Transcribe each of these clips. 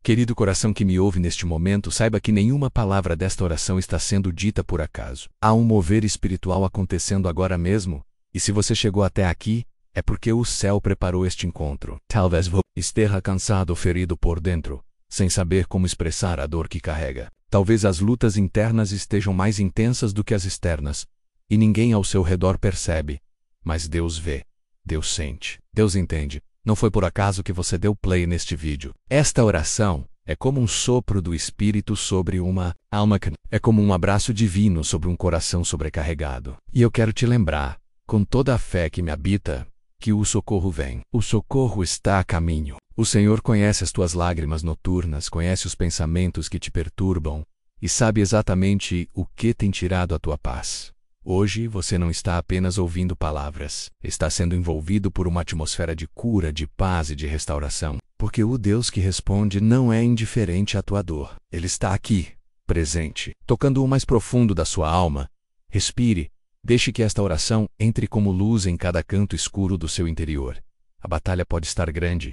Querido coração que me ouve neste momento, saiba que nenhuma palavra desta oração está sendo dita por acaso. Há um mover espiritual acontecendo agora mesmo, e se você chegou até aqui, é porque o céu preparou este encontro. Talvez você esteja cansado ou ferido por dentro, sem saber como expressar a dor que carrega. Talvez as lutas internas estejam mais intensas do que as externas, e ninguém ao seu redor percebe. Mas Deus vê, Deus sente, Deus entende. Não foi por acaso que você deu play neste vídeo. Esta oração é como um sopro do Espírito sobre uma alma, é como um abraço divino sobre um coração sobrecarregado. E eu quero te lembrar, com toda a fé que me habita, que o socorro vem. O socorro está a caminho. O Senhor conhece as tuas lágrimas noturnas, conhece os pensamentos que te perturbam e sabe exatamente o que tem tirado a tua paz. Hoje você não está apenas ouvindo palavras, está sendo envolvido por uma atmosfera de cura, de paz e de restauração, porque o Deus que responde não é indiferente à tua dor. Ele está aqui, presente, tocando o mais profundo da sua alma. Respire, deixe que esta oração entre como luz em cada canto escuro do seu interior. A batalha pode estar grande,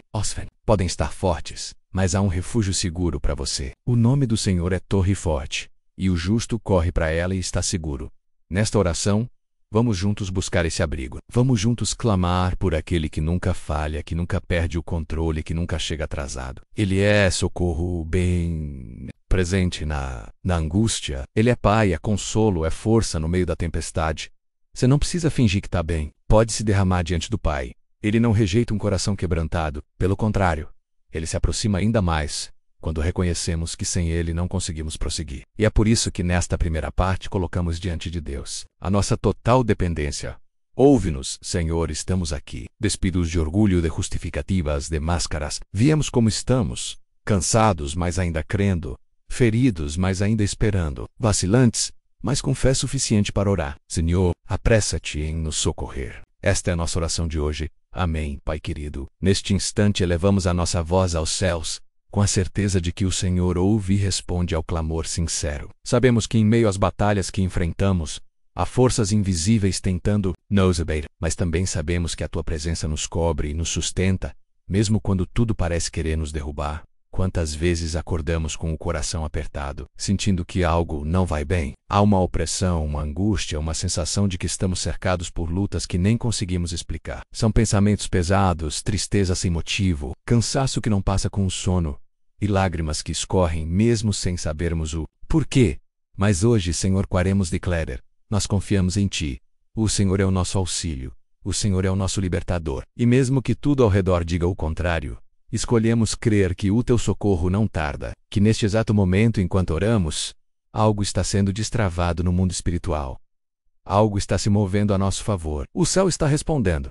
podem estar fortes, mas há um refúgio seguro para você. O nome do Senhor é Torre Forte, e o justo corre para ela e está seguro. Nesta oração, vamos juntos buscar esse abrigo. Vamos juntos clamar por aquele que nunca falha, que nunca perde o controle, que nunca chega atrasado. Ele é socorro bem presente na angústia. Ele é pai, é consolo, é força no meio da tempestade. Você não precisa fingir que está bem. Pode se derramar diante do Pai. Ele não rejeita um coração quebrantado. Pelo contrário, ele se aproxima ainda mais quando reconhecemos que sem Ele não conseguimos prosseguir. E é por isso que nesta primeira parte colocamos diante de Deus a nossa total dependência. Ouve-nos, Senhor, estamos aqui, despidos de orgulho, de justificativas, de máscaras. Viemos como estamos, cansados, mas ainda crendo, feridos, mas ainda esperando, vacilantes, mas com fé suficiente para orar. Senhor, apressa-te em nos socorrer. Esta é a nossa oração de hoje. Amém, Pai querido. Neste instante elevamos a nossa voz aos céus, com a certeza de que o Senhor ouve e responde ao clamor sincero. Sabemos que em meio às batalhas que enfrentamos, há forças invisíveis tentando nos abater, mas também sabemos que a Tua presença nos cobre e nos sustenta, mesmo quando tudo parece querer nos derrubar. Quantas vezes acordamos com o coração apertado, sentindo que algo não vai bem? Há uma opressão, uma angústia, uma sensação de que estamos cercados por lutas que nem conseguimos explicar. São pensamentos pesados, tristeza sem motivo, cansaço que não passa com o sono, e lágrimas que escorrem mesmo sem sabermos o porquê. Mas hoje, Senhor, queremos declarar, nós confiamos em Ti. O Senhor é o nosso auxílio, o Senhor é o nosso libertador. E mesmo que tudo ao redor diga o contrário, escolhemos crer que o Teu socorro não tarda, que neste exato momento, enquanto oramos, algo está sendo destravado no mundo espiritual. Algo está se movendo a nosso favor. O céu está respondendo.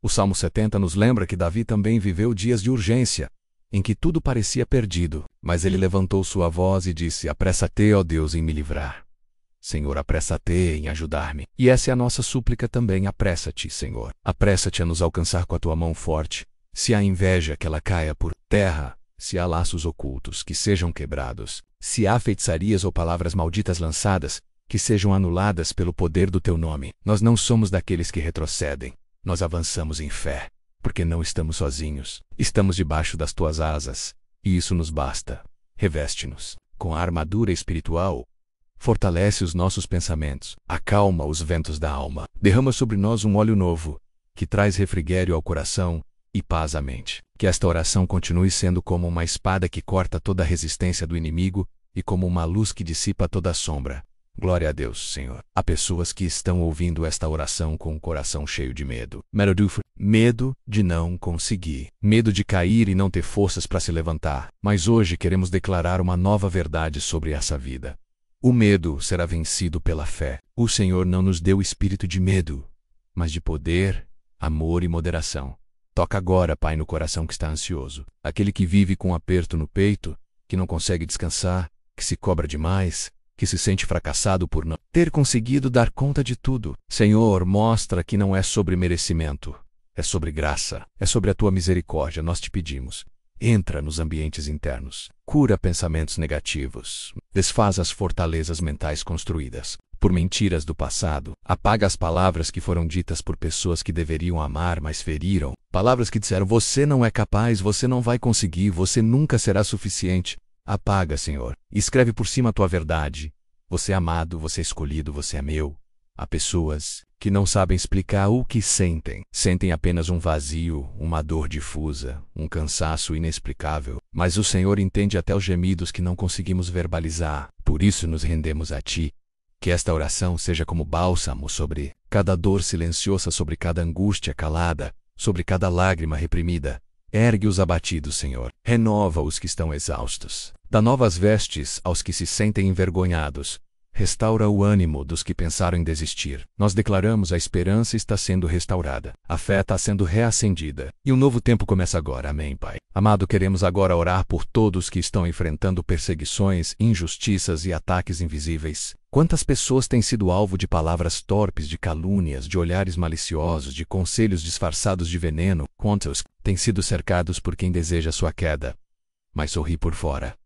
O Salmo 70 nos lembra que Davi também viveu dias de urgência, em que tudo parecia perdido, mas ele levantou sua voz e disse: apressa-te, ó Deus, em me livrar. Senhor, apressa-te em ajudar-me. E essa é a nossa súplica também. Apressa-te, Senhor. Apressa-te a nos alcançar com a Tua mão forte. Se há inveja, que ela caia por terra. Se há laços ocultos, que sejam quebrados. Se há feitiçarias ou palavras malditas lançadas, que sejam anuladas pelo poder do Teu nome. Nós não somos daqueles que retrocedem. Nós avançamos em fé, porque não estamos sozinhos. Estamos debaixo das Tuas asas, e isso nos basta. Reveste-nos com a armadura espiritual. Fortalece os nossos pensamentos. Acalma os ventos da alma. Derrama sobre nós um óleo novo, que traz refrigério ao coração e paz à mente. Que esta oração continue sendo como uma espada que corta toda a resistência do inimigo e como uma luz que dissipa toda a sombra. Glória a Deus, Senhor. Há pessoas que estão ouvindo esta oração com o coração cheio de medo. Medo de não conseguir. Medo de cair e não ter forças para se levantar. Mas hoje queremos declarar uma nova verdade sobre essa vida. O medo será vencido pela fé. O Senhor não nos deu espírito de medo, mas de poder, amor e moderação. Toca agora, Pai, no coração que está ansioso. Aquele que vive com um aperto no peito, que não consegue descansar, que se cobra demais, que se sente fracassado por não ter conseguido dar conta de tudo. Senhor, mostra que não é sobre merecimento, é sobre graça, é sobre a Tua misericórdia. Nós te pedimos. Entra nos ambientes internos. Cura pensamentos negativos. Desfaz as fortalezas mentais construídas por mentiras do passado. Apaga as palavras que foram ditas por pessoas que deveriam amar, mas feriram. Palavras que disseram: você não é capaz, você não vai conseguir, você nunca será suficiente. Apaga, Senhor. E escreve por cima a tua verdade. Você é amado, você é escolhido, você é meu. Há pessoas que não sabem explicar o que sentem. Sentem apenas um vazio, uma dor difusa, um cansaço inexplicável. Mas o Senhor entende até os gemidos que não conseguimos verbalizar. Por isso nos rendemos a Ti. Que esta oração seja como bálsamo sobre cada dor silenciosa, sobre cada angústia calada, sobre cada lágrima reprimida. Ergue os abatidos, Senhor. Renova os que estão exaustos. Dá novas vestes aos que se sentem envergonhados. Restaura o ânimo dos que pensaram em desistir. Nós declaramos: a esperança está sendo restaurada. A fé está sendo reacendida. E um novo tempo começa agora. Amém, Pai. Amado, queremos agora orar por todos que estão enfrentando perseguições, injustiças e ataques invisíveis. Quantas pessoas têm sido alvo de palavras torpes, de calúnias, de olhares maliciosos, de conselhos disfarçados de veneno? Quantos têm sido cercados por quem deseja sua queda, mas sorri por fora?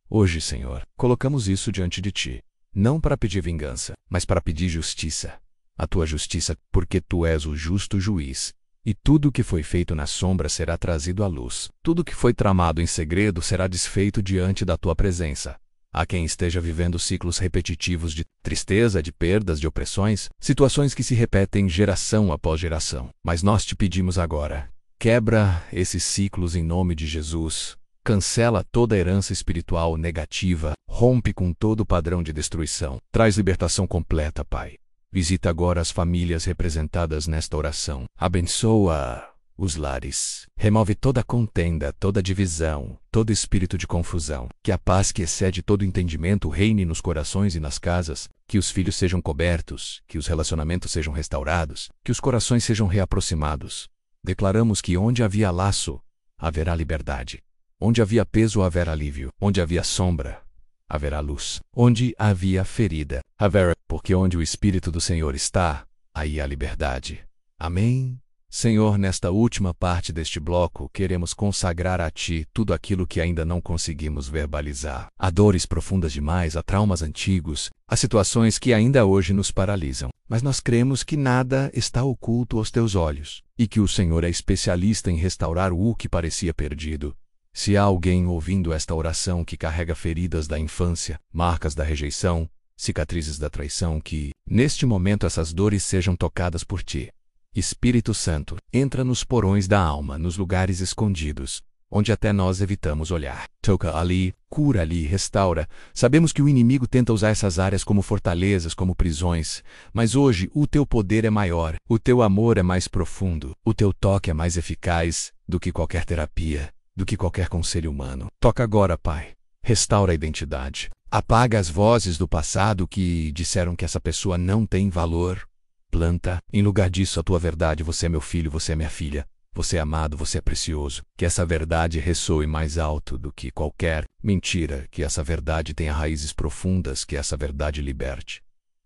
Hoje, Senhor, colocamos isso diante de Ti. Não para pedir vingança, mas para pedir justiça. A Tua justiça, porque Tu és o justo juiz. E tudo o que foi feito na sombra será trazido à luz. Tudo o que foi tramado em segredo será desfeito diante da Tua presença. Há quem esteja vivendo ciclos repetitivos de tristeza, de perdas, de opressões, situações que se repetem geração após geração. Mas nós Te pedimos agora: quebra esses ciclos em nome de Jesus. Cancela toda a herança espiritual negativa, rompe com todo o padrão de destruição. Traz libertação completa, Pai. Visita agora as famílias representadas nesta oração. Abençoa os lares. Remove toda contenda, toda divisão, todo espírito de confusão. Que a paz que excede todo entendimento reine nos corações e nas casas. Que os filhos sejam cobertos, que os relacionamentos sejam restaurados, que os corações sejam reaproximados. Declaramos que onde havia laço, haverá liberdade. Onde havia peso, haverá alívio. Onde havia sombra, haverá luz. Onde havia ferida, haverá... Porque onde o Espírito do Senhor está, aí há liberdade. Amém? Senhor, nesta última parte deste bloco, queremos consagrar a Ti tudo aquilo que ainda não conseguimos verbalizar. Há dores profundas demais, há traumas antigos, há situações que ainda hoje nos paralisam. Mas nós cremos que nada está oculto aos Teus olhos, e que o Senhor é especialista em restaurar o que parecia perdido. Se há alguém ouvindo esta oração que carrega feridas da infância, marcas da rejeição, cicatrizes da traição, que, neste momento, essas dores sejam tocadas por Ti. Espírito Santo, entra nos porões da alma, nos lugares escondidos, onde até nós evitamos olhar. Toca ali, cura ali, restaura. Sabemos que o inimigo tenta usar essas áreas como fortalezas, como prisões, mas hoje o Teu poder é maior, o Teu amor é mais profundo, o Teu toque é mais eficaz do que qualquer terapia, do que qualquer conselho humano. Toca agora, Pai. Restaura a identidade. Apaga as vozes do passado que disseram que essa pessoa não tem valor. Planta, em lugar disso, a Tua verdade. Você é meu filho, você é minha filha. Você é amado, você é precioso. Que essa verdade ressoe mais alto do que qualquer mentira. Que essa verdade tenha raízes profundas. Que essa verdade liberte.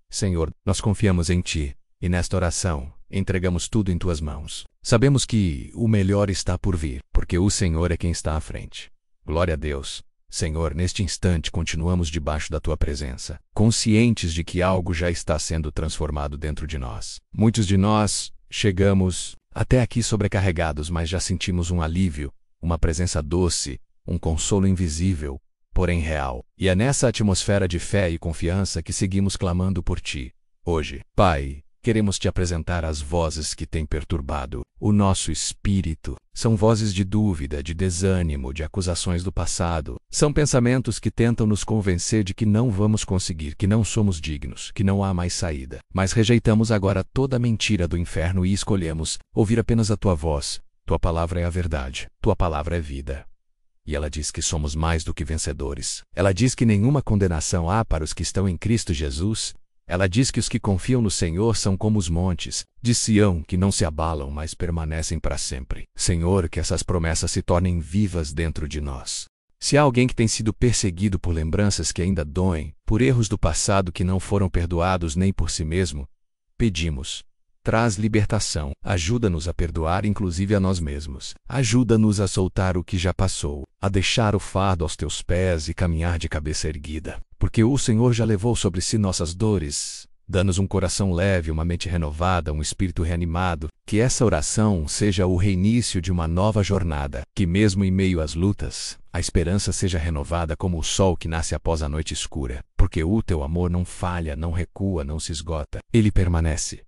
Senhor, nós confiamos em Ti. E nesta oração, entregamos tudo em Tuas mãos. Sabemos que o melhor está por vir, porque o Senhor é quem está à frente. Glória a Deus. Senhor, neste instante continuamos debaixo da Tua presença, conscientes de que algo já está sendo transformado dentro de nós. Muitos de nós chegamos até aqui sobrecarregados, mas já sentimos um alívio, uma presença doce, um consolo invisível, porém real. E é nessa atmosfera de fé e confiança que seguimos clamando por Ti. Hoje, Pai, queremos Te apresentar as vozes que têm perturbado o nosso espírito. São vozes de dúvida, de desânimo, de acusações do passado. São pensamentos que tentam nos convencer de que não vamos conseguir, que não somos dignos, que não há mais saída. Mas rejeitamos agora toda a mentira do inferno e escolhemos ouvir apenas a Tua voz. Tua palavra é a verdade. Tua palavra é vida. E ela diz que somos mais do que vencedores. Ela diz que nenhuma condenação há para os que estão em Cristo Jesus. Ela diz que os que confiam no Senhor são como os montes de Sião, que não se abalam, mas permanecem para sempre. Senhor, que essas promessas se tornem vivas dentro de nós. Se há alguém que tem sido perseguido por lembranças que ainda doem, por erros do passado que não foram perdoados nem por si mesmo, pedimos: traz libertação. Ajuda-nos a perdoar, inclusive a nós mesmos. Ajuda-nos a soltar o que já passou, a deixar o fardo aos Teus pés e caminhar de cabeça erguida. Porque o Senhor já levou sobre si nossas dores, Dá-nos um coração leve, uma mente renovada, um espírito reanimado. Que essa oração seja o reinício de uma nova jornada. Que mesmo em meio às lutas, a esperança seja renovada como o sol que nasce após a noite escura. Porque o teu amor não falha, não recua, não se esgota. Ele permanece.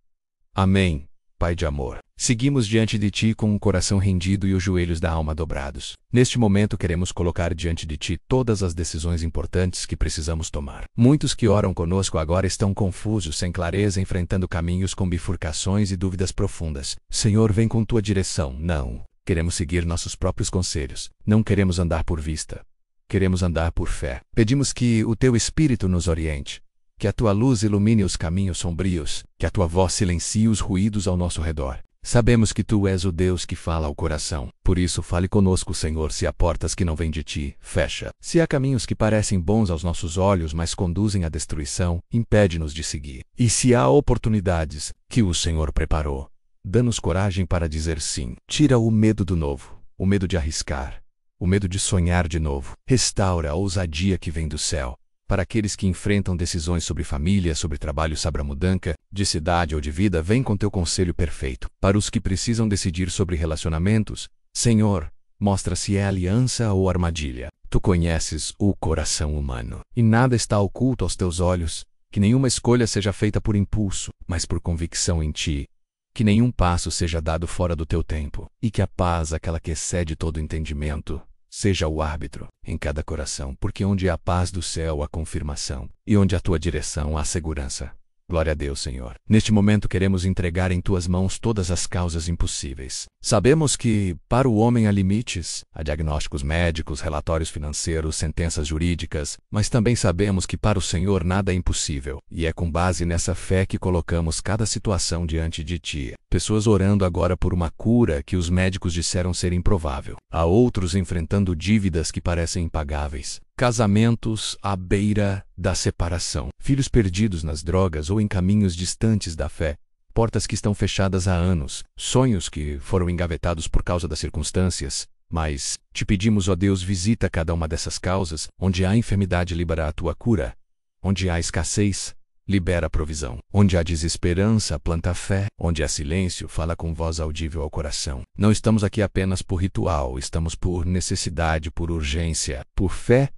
Amém, Pai de amor. Seguimos diante de Ti com o coração rendido e os joelhos da alma dobrados. Neste momento queremos colocar diante de Ti todas as decisões importantes que precisamos tomar. Muitos que oram conosco agora estão confusos, sem clareza, enfrentando caminhos com bifurcações e dúvidas profundas. Senhor, vem com Tua direção. Não. Queremos seguir nossos próprios conselhos. Não queremos andar por vista. Queremos andar por fé. Pedimos que o Teu Espírito nos oriente. Que a Tua luz ilumine os caminhos sombrios. Que a Tua voz silencie os ruídos ao nosso redor. Sabemos que Tu és o Deus que fala ao coração. Por isso, fale conosco, Senhor, se há portas que não vêm de Ti, fecha. Se há caminhos que parecem bons aos nossos olhos, mas conduzem à destruição, impede-nos de seguir. E se há oportunidades que o Senhor preparou, dá-nos coragem para dizer sim. Tira o medo do novo, o medo de arriscar, o medo de sonhar de novo. Restaura a ousadia que vem do céu. Para aqueles que enfrentam decisões sobre família, sobre trabalho sabramudanca, de cidade ou de vida, vem com Teu conselho perfeito. Para os que precisam decidir sobre relacionamentos, Senhor, mostra se é aliança ou armadilha. Tu conheces o coração humano. E nada está oculto aos Teus olhos. Que nenhuma escolha seja feita por impulso, mas por convicção em Ti. Que nenhum passo seja dado fora do Teu tempo. E que a paz, aquela que excede todo entendimento, seja o árbitro em cada coração, porque onde há paz do céu há confirmação, e onde há Tua direção há segurança. Glória a Deus, Senhor. Neste momento queremos entregar em Tuas mãos todas as causas impossíveis. Sabemos que, para o homem há limites, há diagnósticos médicos, relatórios financeiros, sentenças jurídicas, mas também sabemos que para o Senhor nada é impossível, e é com base nessa fé que colocamos cada situação diante de Ti. Pessoas orando agora por uma cura que os médicos disseram ser improvável. Há outros enfrentando dívidas que parecem impagáveis. Casamentos à beira da separação. Filhos perdidos nas drogas ou em caminhos distantes da fé. Portas que estão fechadas há anos. Sonhos que foram engavetados por causa das circunstâncias. Mas Te pedimos, ó Deus, visita cada uma dessas causas. Onde há enfermidade, libera a Tua cura. Onde há escassez, libera a provisão. Onde há desesperança, planta fé. Onde há silêncio, fala com voz audível ao coração. Não estamos aqui apenas por ritual, estamos por necessidade, por urgência, por fé.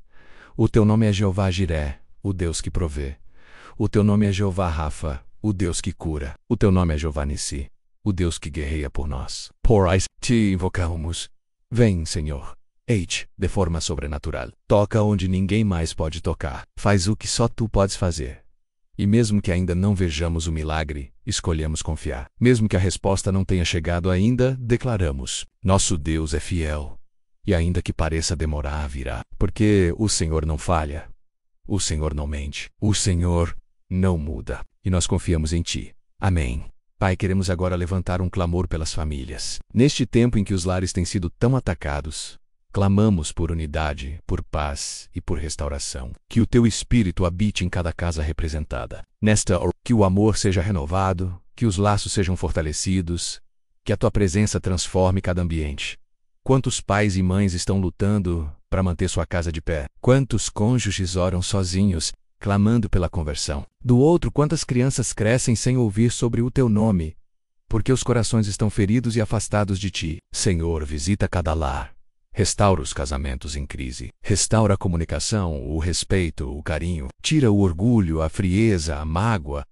O Teu nome é Jeová Jiré, o Deus que provê. O Teu nome é Jeová Rafa, o Deus que cura. O Teu nome é Jeová Nissi, o Deus que guerreia por nós. Por isso Te invocamos. Vem, Senhor. Eite, de forma sobrenatural. Toca onde ninguém mais pode tocar. Faz o que só Tu podes fazer. E mesmo que ainda não vejamos o milagre, escolhemos confiar. Mesmo que a resposta não tenha chegado ainda, declaramos: nosso Deus é fiel. E ainda que pareça demorar, virá. Porque o Senhor não falha. O Senhor não mente. O Senhor não muda. E nós confiamos em Ti. Amém. Pai, queremos agora levantar um clamor pelas famílias. Neste tempo em que os lares têm sido tão atacados, clamamos por unidade, por paz e por restauração. Que o Teu Espírito habite em cada casa representada. Nesta hora, que o amor seja renovado, que os laços sejam fortalecidos, que a Tua presença transforme cada ambiente. Quantos pais e mães estão lutando para manter sua casa de pé? Quantos cônjuges oram sozinhos, clamando pela conversão? Do outro, quantas crianças crescem sem ouvir sobre o Teu nome, porque os corações estão feridos e afastados de Ti. Senhor, visita cada lar. Restaura os casamentos em crise. Restaura a comunicação, o respeito, o carinho. Tira o orgulho, a frieza, a mágoa.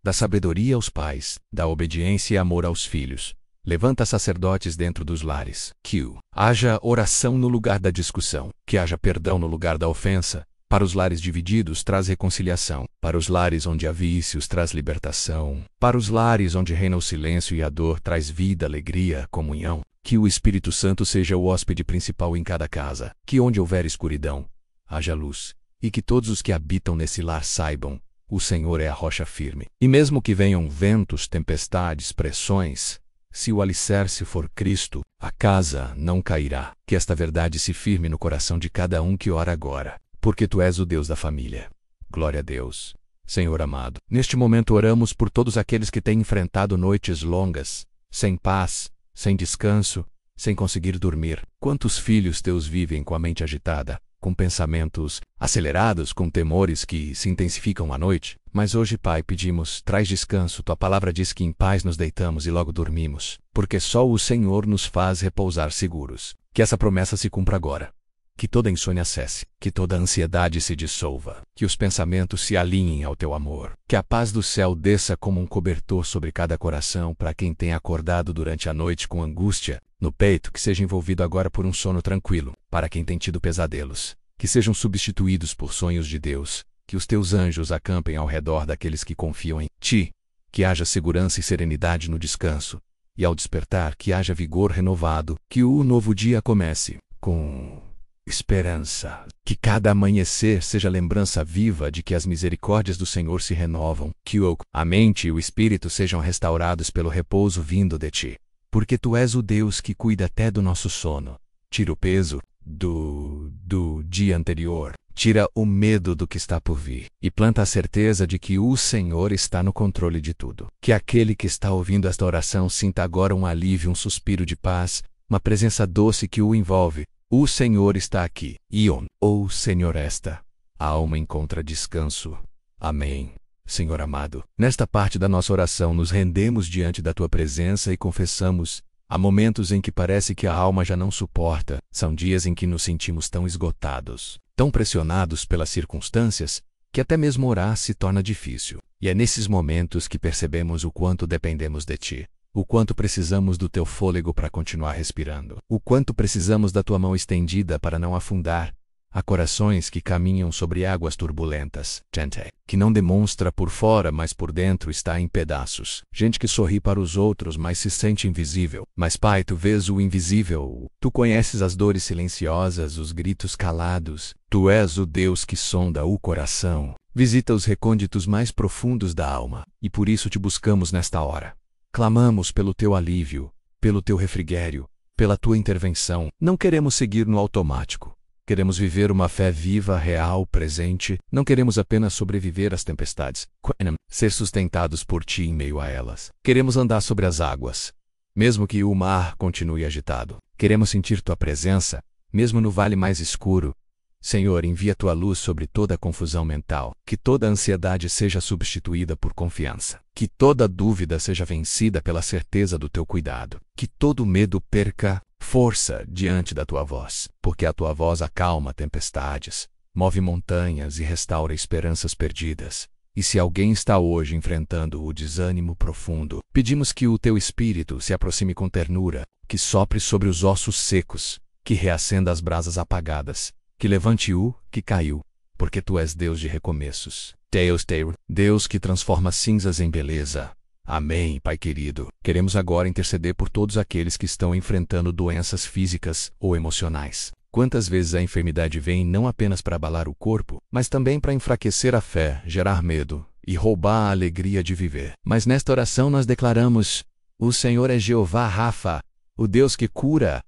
Dá sabedoria aos pais, dá obediência e amor aos filhos. Levanta sacerdotes dentro dos lares. Que haja oração no lugar da discussão. Que haja perdão no lugar da ofensa. Para os lares divididos, traz reconciliação. Para os lares onde há vícios, traz libertação. Para os lares onde reina o silêncio e a dor, traz vida, alegria, comunhão. Que o Espírito Santo seja o hóspede principal em cada casa. Que onde houver escuridão, haja luz. E que todos os que habitam nesse lar saibam: o Senhor é a rocha firme. E mesmo que venham ventos, tempestades, pressões, se o alicerce for Cristo, a casa não cairá. Que esta verdade se firme no coração de cada um que ora agora, porque Tu és o Deus da família. Glória a Deus. Senhor amado, neste momento oramos por todos aqueles que têm enfrentado noites longas, sem paz, sem descanso, sem conseguir dormir. Quantos filhos Teus vivem com a mente agitada? com pensamentos acelerados, com temores que se intensificam à noite. Mas hoje, Pai, pedimos, traz descanso. Tua palavra diz que em paz nos deitamos e logo dormimos, porque só o Senhor nos faz repousar seguros. Que essa promessa se cumpra agora. Que toda insônia cesse, que toda ansiedade se dissolva, que os pensamentos se alinhem ao teu amor, que a paz do céu desça como um cobertor sobre cada coração para quem tem acordado durante a noite com angústia no peito, que seja envolvido agora por um sono tranquilo, para quem tem tido pesadelos, que sejam substituídos por sonhos de Deus, que os teus anjos acampem ao redor daqueles que confiam em ti, que haja segurança e serenidade no descanso, e ao despertar que haja vigor renovado, que o novo dia comece com esperança, que cada amanhecer seja lembrança viva de que as misericórdias do Senhor se renovam, que a mente e o espírito sejam restaurados pelo repouso vindo de ti, porque tu és o Deus que cuida até do nosso sono. Tira o peso do dia anterior, tira o medo do que está por vir e planta a certeza de que o Senhor está no controle de tudo. Que aquele que está ouvindo esta oração sinta agora um alívio, um suspiro de paz, uma presença doce que o envolve. O Senhor está aqui. Ion, o Senhor está. A alma encontra descanso. Amém. Senhor amado, nesta parte da nossa oração nos rendemos diante da Tua presença e confessamos, há momentos em que parece que a alma já não suporta, são dias em que nos sentimos tão esgotados, tão pressionados pelas circunstâncias, que até mesmo orar se torna difícil. E é nesses momentos que percebemos o quanto dependemos de Ti. O quanto precisamos do Teu fôlego para continuar respirando. O quanto precisamos da Tua mão estendida para não afundar. Há corações que caminham sobre águas turbulentas. Gente que não demonstra por fora, mas por dentro está em pedaços. Gente que sorri para os outros, mas se sente invisível. Mas Pai, Tu vês o invisível. Tu conheces as dores silenciosas, os gritos calados. Tu és o Deus que sonda o coração. Visita os recônditos mais profundos da alma. E por isso Te buscamos nesta hora. Clamamos pelo Teu alívio, pelo Teu refrigério, pela Tua intervenção. Não queremos seguir no automático. Queremos viver uma fé viva, real, presente. Não queremos apenas sobreviver às tempestades. Ser sustentados por Ti em meio a elas. Queremos andar sobre as águas, mesmo que o mar continue agitado. Queremos sentir Tua presença, mesmo no vale mais escuro. Senhor, envia Tua luz sobre toda a confusão mental, que toda ansiedade seja substituída por confiança, que toda dúvida seja vencida pela certeza do Teu cuidado, que todo medo perca força diante da Tua voz, porque a Tua voz acalma tempestades, move montanhas e restaura esperanças perdidas. E se alguém está hoje enfrentando o desânimo profundo, pedimos que o Teu Espírito se aproxime com ternura, que sopre sobre os ossos secos, que reacenda as brasas apagadas, que levante o que caiu, porque Tu és Deus de recomeços. Deus que transforma cinzas em beleza. Amém, Pai querido. Queremos agora interceder por todos aqueles que estão enfrentando doenças físicas ou emocionais. Quantas vezes a enfermidade vem não apenas para abalar o corpo, mas também para enfraquecer a fé, gerar medo e roubar a alegria de viver. Mas nesta oração nós declaramos: o Senhor é Jeová Rafa, o Deus que cura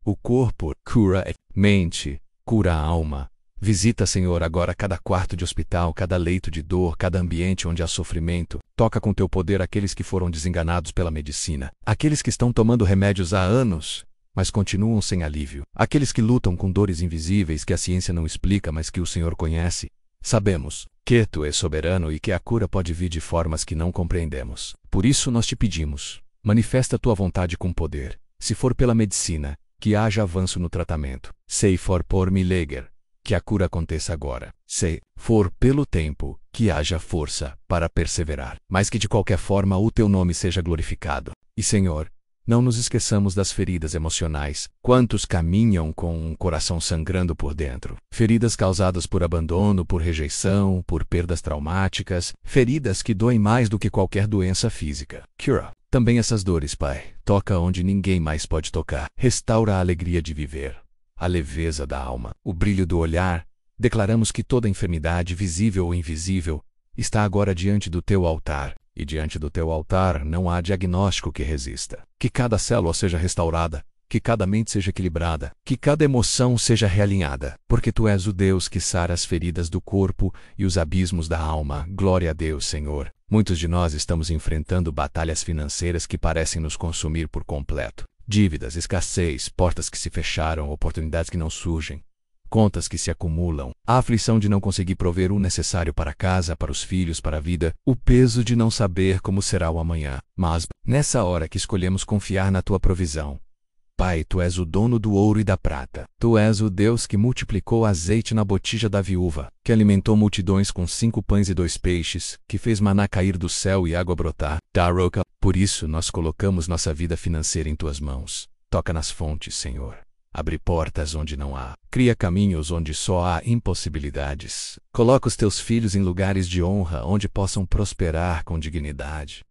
o corpo, cura a mente, cura a alma. Visita, Senhor, agora cada quarto de hospital, cada leito de dor, cada ambiente onde há sofrimento. Toca com Teu poder aqueles que foram desenganados pela medicina, aqueles que estão tomando remédios há anos, mas continuam sem alívio, aqueles que lutam com dores invisíveis que a ciência não explica, mas que o Senhor conhece. Sabemos que Tu és soberano e que a cura pode vir de formas que não compreendemos. Por isso nós Te pedimos, manifesta Tua vontade com poder. Se for pela medicina, que haja avanço no tratamento. Se for por milagre, que a cura aconteça agora. Se for pelo tempo, que haja força para perseverar. Mas que de qualquer forma o Teu nome seja glorificado. E Senhor, não nos esqueçamos das feridas emocionais. Quantos caminham com um coração sangrando por dentro? Feridas causadas por abandono, por rejeição, por perdas traumáticas. Feridas que doem mais do que qualquer doença física. Cura também essas dores, Pai. Toca onde ninguém mais pode tocar. Restaura a alegria de viver, a leveza da alma, o brilho do olhar. Declaramos que toda enfermidade, visível ou invisível, está agora diante do Teu altar. E diante do Teu altar não há diagnóstico que resista. Que cada célula seja restaurada, que cada mente seja equilibrada, que cada emoção seja realinhada, porque Tu és o Deus que sara as feridas do corpo e os abismos da alma. Glória a Deus, Senhor. Muitos de nós estamos enfrentando batalhas financeiras que parecem nos consumir por completo. Dívidas, escassez, portas que se fecharam, oportunidades que não surgem. contas que se acumulam, a aflição de não conseguir prover o necessário para a casa, para os filhos, para a vida, o peso de não saber como será o amanhã. Mas, nessa hora que escolhemos confiar na tua provisão, Pai, Tu és o dono do ouro e da prata. Tu és o Deus que multiplicou azeite na botija da viúva, que alimentou multidões com 5 pães e 2 peixes, que fez maná cair do céu e água brotar da roca. Por isso, nós colocamos nossa vida financeira em Tuas mãos. Toca nas fontes, Senhor. Abre portas onde não há. Cria caminhos onde só há impossibilidades. Coloca os Teus filhos em lugares de honra onde possam prosperar com dignidade.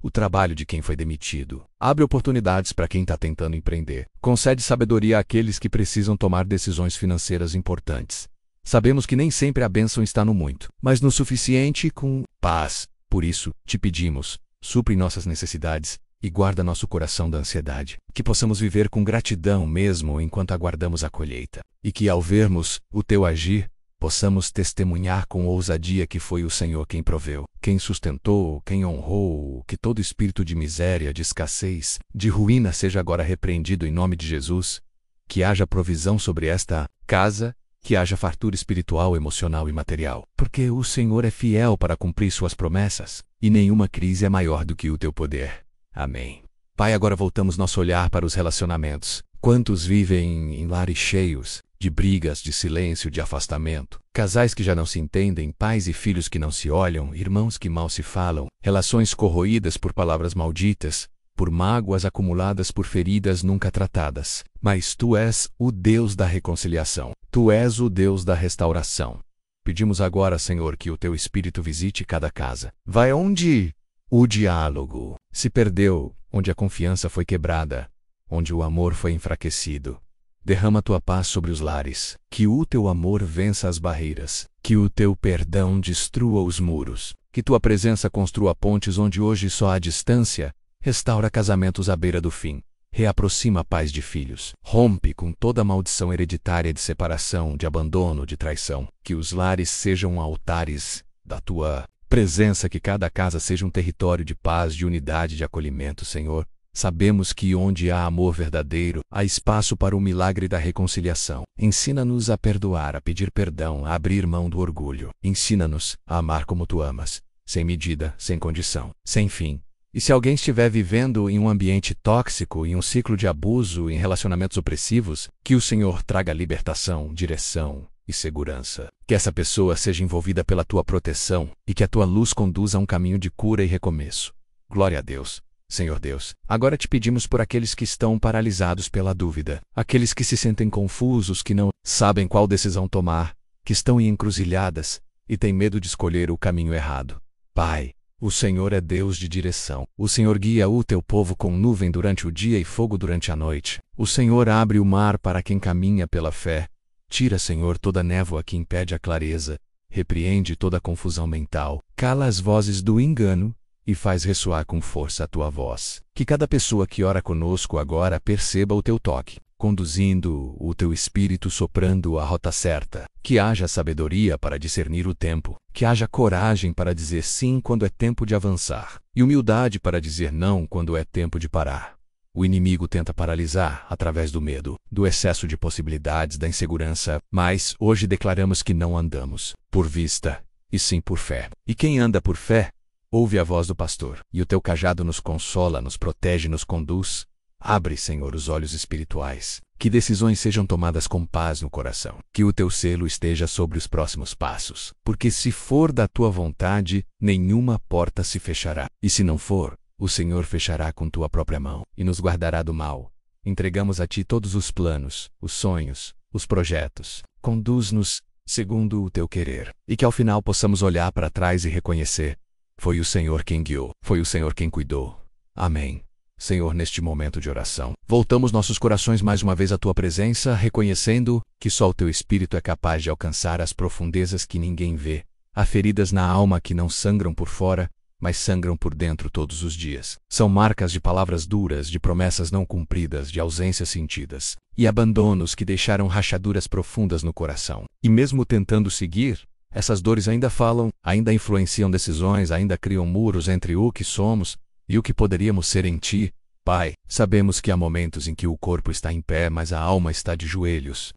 O trabalho de quem foi demitido. Abre oportunidades para quem está tentando empreender. Concede sabedoria àqueles que precisam tomar decisões financeiras importantes. Sabemos que nem sempre a bênção está no muito, mas no suficiente com paz. Por isso, te pedimos, supre nossas necessidades e guarda nosso coração da ansiedade. Que possamos viver com gratidão mesmo enquanto aguardamos a colheita. E que ao vermos o Teu agir, possamos testemunhar com ousadia que foi o Senhor quem proveu, quem sustentou, quem honrou, que todo espírito de miséria, de escassez, de ruína seja agora repreendido em nome de Jesus, que haja provisão sobre esta casa, que haja fartura espiritual, emocional e material, porque o Senhor é fiel para cumprir suas promessas, e nenhuma crise é maior do que o Teu poder. Amém. Pai, agora voltamos nosso olhar para os relacionamentos. Quantos vivem em lares cheios de brigas, de silêncio, de afastamento, casais que já não se entendem, pais e filhos que não se olham, irmãos que mal se falam, relações corroídas por palavras malditas, por mágoas acumuladas por feridas nunca tratadas. Mas Tu és o Deus da reconciliação. Tu és o Deus da restauração. Pedimos agora, Senhor, que o Teu Espírito visite cada casa. Vai onde o diálogo se perdeu, onde a confiança foi quebrada, onde o amor foi enfraquecido. Derrama Tua paz sobre os lares, que o Teu amor vença as barreiras, que o Teu perdão destrua os muros, que Tua presença construa pontes onde hoje só há distância, restaura casamentos à beira do fim, reaproxima pais de filhos, rompe com toda maldição hereditária de separação, de abandono, de traição, que os lares sejam altares da Tua presença, que cada casa seja um território de paz, de unidade, de acolhimento, Senhor. Sabemos que onde há amor verdadeiro, há espaço para o milagre da reconciliação. Ensina-nos a perdoar, a pedir perdão, a abrir mão do orgulho. Ensina-nos a amar como Tu amas, sem medida, sem condição, sem fim. E se alguém estiver vivendo em um ambiente tóxico, em um ciclo de abuso, em relacionamentos opressivos, que o Senhor traga libertação, direção e segurança. Que essa pessoa seja envolvida pela Tua proteção e que a Tua luz conduza a um caminho de cura e recomeço. Glória a Deus. Senhor Deus, agora te pedimos por aqueles que estão paralisados pela dúvida, aqueles que se sentem confusos, que não sabem qual decisão tomar, que estão em encruzilhadas e têm medo de escolher o caminho errado. Pai, o Senhor é Deus de direção. O Senhor guia o Teu povo com nuvem durante o dia e fogo durante a noite. O Senhor abre o mar para quem caminha pela fé. Tira, Senhor, toda névoa que impede a clareza. Repreende toda a confusão mental. Cala as vozes do engano e faz ressoar com força a Tua voz. Que cada pessoa que ora conosco agora perceba o Teu toque, conduzindo o Teu Espírito, soprando a rota certa. Que haja sabedoria para discernir o tempo. Que haja coragem para dizer sim quando é tempo de avançar. E humildade para dizer não quando é tempo de parar. O inimigo tenta paralisar através do medo, do excesso de possibilidades, da insegurança, mas hoje declaramos que não andamos por vista, e sim por fé. E quem anda por fé, ouve a voz do pastor, e o Teu cajado nos consola, nos protege, nos conduz. Abre, Senhor, os olhos espirituais. Que decisões sejam tomadas com paz no coração. Que o Teu selo esteja sobre os próximos passos. Porque se for da Tua vontade, nenhuma porta se fechará. E se não for, o Senhor fechará com Tua própria mão e nos guardará do mal. Entregamos a Ti todos os planos, os sonhos, os projetos. Conduz-nos segundo o Teu querer. E que ao final possamos olhar para trás e reconhecer: foi o Senhor quem guiou, foi o Senhor quem cuidou. Amém. Senhor, neste momento de oração, voltamos nossos corações mais uma vez à Tua presença, reconhecendo que só o Teu Espírito é capaz de alcançar as profundezas que ninguém vê. Há feridas na alma que não sangram por fora, mas sangram por dentro todos os dias. São marcas de palavras duras, de promessas não cumpridas, de ausências sentidas, e abandonos que deixaram rachaduras profundas no coração. E mesmo tentando seguir, essas dores ainda falam, ainda influenciam decisões, ainda criam muros entre o que somos e o que poderíamos ser em Ti. Pai, sabemos que há momentos em que o corpo está em pé, mas a alma está de joelhos.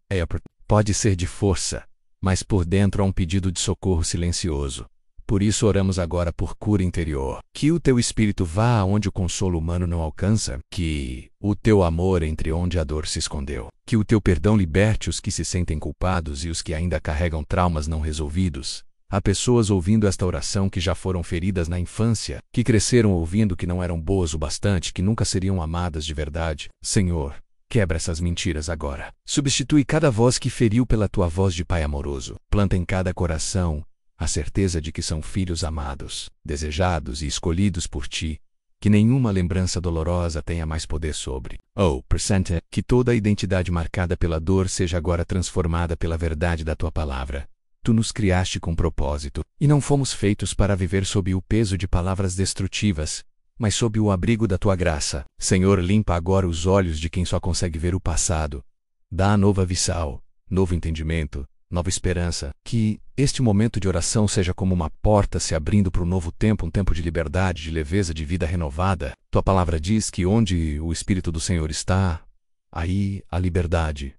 Pode ser de força, mas por dentro há um pedido de socorro silencioso. Por isso oramos agora por cura interior. Que o teu espírito vá aonde o consolo humano não alcança. Que o teu amor entre onde a dor se escondeu. Que o teu perdão liberte os que se sentem culpados e os que ainda carregam traumas não resolvidos. Há pessoas ouvindo esta oração que já foram feridas na infância, que cresceram ouvindo que não eram boas o bastante, que nunca seriam amadas de verdade. Senhor, quebra essas mentiras agora. Substitui cada voz que feriu pela tua voz de Pai amoroso. Planta em cada coração a certeza de que são filhos amados, desejados e escolhidos por ti, que nenhuma lembrança dolorosa tenha mais poder sobre. Percente, que toda a identidade marcada pela dor seja agora transformada pela verdade da tua palavra. Tu nos criaste com propósito, e não fomos feitos para viver sob o peso de palavras destrutivas, mas sob o abrigo da tua graça. Senhor, limpa agora os olhos de quem só consegue ver o passado. Dá nova visão, novo entendimento, nova esperança. Que este momento de oração seja como uma porta se abrindo para um novo tempo, um tempo de liberdade, de leveza, de vida renovada. Tua palavra diz que onde o Espírito do Senhor está, aí há liberdade.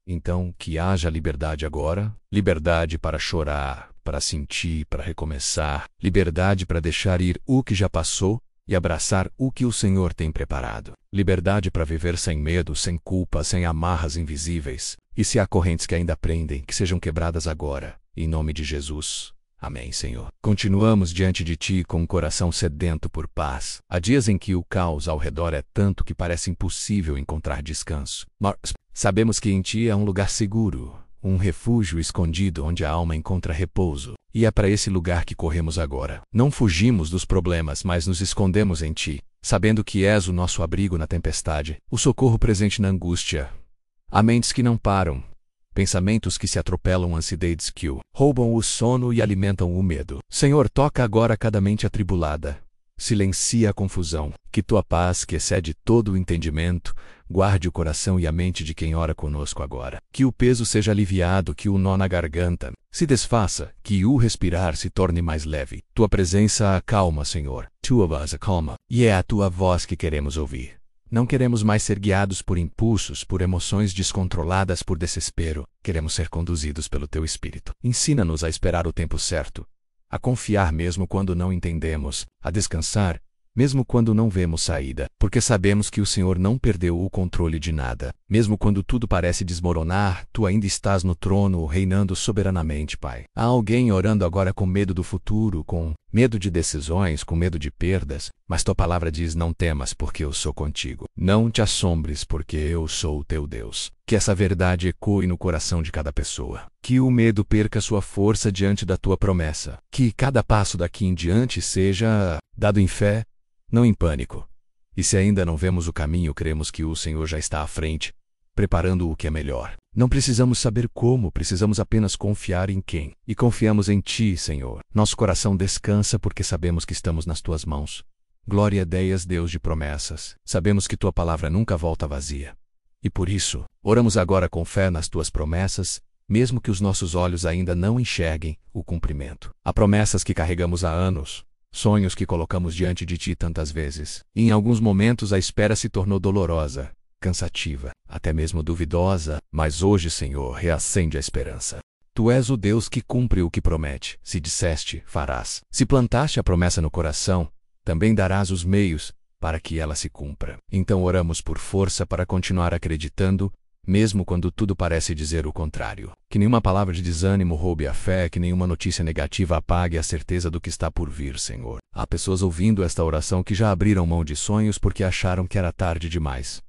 Então, que haja liberdade agora, liberdade para chorar, para sentir, para recomeçar, liberdade para deixar ir o que já passou e abraçar o que o Senhor tem preparado. Liberdade para viver sem medo, sem culpa, sem amarras invisíveis. E se há correntes que ainda prendem, que sejam quebradas agora, em nome de Jesus. Amém, Senhor. Continuamos diante de Ti com um coração sedento por paz. Há dias em que o caos ao redor é tanto que parece impossível encontrar descanso. Mas sabemos que em Ti é um lugar seguro, um refúgio escondido onde a alma encontra repouso. E é para esse lugar que corremos agora. Não fugimos dos problemas, mas nos escondemos em Ti, sabendo que és o nosso abrigo na tempestade, o socorro presente na angústia. Há mentes que não param, pensamentos que se atropelam, ansiedades que roubam o sono e alimentam o medo. Senhor, toca agora cada mente atribulada. Silencia a confusão. Que tua paz, que excede todo o entendimento, guarde o coração e a mente de quem ora conosco agora. Que o peso seja aliviado, que o nó na garganta se desfaça, que o respirar se torne mais leve. Tua presença acalma, Senhor. Tua voz acalma. E é a tua voz que queremos ouvir. Não queremos mais ser guiados por impulsos, por emoções descontroladas, por desespero. Queremos ser conduzidos pelo teu Espírito. Ensina-nos a esperar o tempo certo, a confiar mesmo quando não entendemos, a descansar mesmo quando não vemos saída, porque sabemos que o Senhor não perdeu o controle de nada. Mesmo quando tudo parece desmoronar, tu ainda estás no trono, reinando soberanamente, Pai. Há alguém orando agora com medo do futuro, com medo de decisões, com medo de perdas, mas tua palavra diz: não temas, porque eu sou contigo. Não te assombres, porque eu sou o teu Deus. Que essa verdade ecoe no coração de cada pessoa. Que o medo perca sua força diante da tua promessa. Que cada passo daqui em diante seja dado em fé, não em pânico. E se ainda não vemos o caminho, cremos que o Senhor já está à frente, preparando o que é melhor. Não precisamos saber como, precisamos apenas confiar em quem. E confiamos em Ti, Senhor. Nosso coração descansa porque sabemos que estamos nas Tuas mãos. Glória a Deus de promessas. Sabemos que Tua palavra nunca volta vazia. E por isso, oramos agora com fé nas Tuas promessas, mesmo que os nossos olhos ainda não enxerguem o cumprimento. Há promessas que carregamos há anos, sonhos que colocamos diante de Ti tantas vezes. E em alguns momentos a espera se tornou dolorosa, cansativa, até mesmo duvidosa, mas hoje, Senhor, reacende a esperança. Tu és o Deus que cumpre o que promete. Se disseste, farás. Se plantaste a promessa no coração, também darás os meios para que ela se cumpra. Então oramos por força para continuar acreditando, mesmo quando tudo parece dizer o contrário. Que nenhuma palavra de desânimo roube a fé, que nenhuma notícia negativa apague a certeza do que está por vir, Senhor. Há pessoas ouvindo esta oração que já abriram mão de sonhos porque acharam que era tarde demais.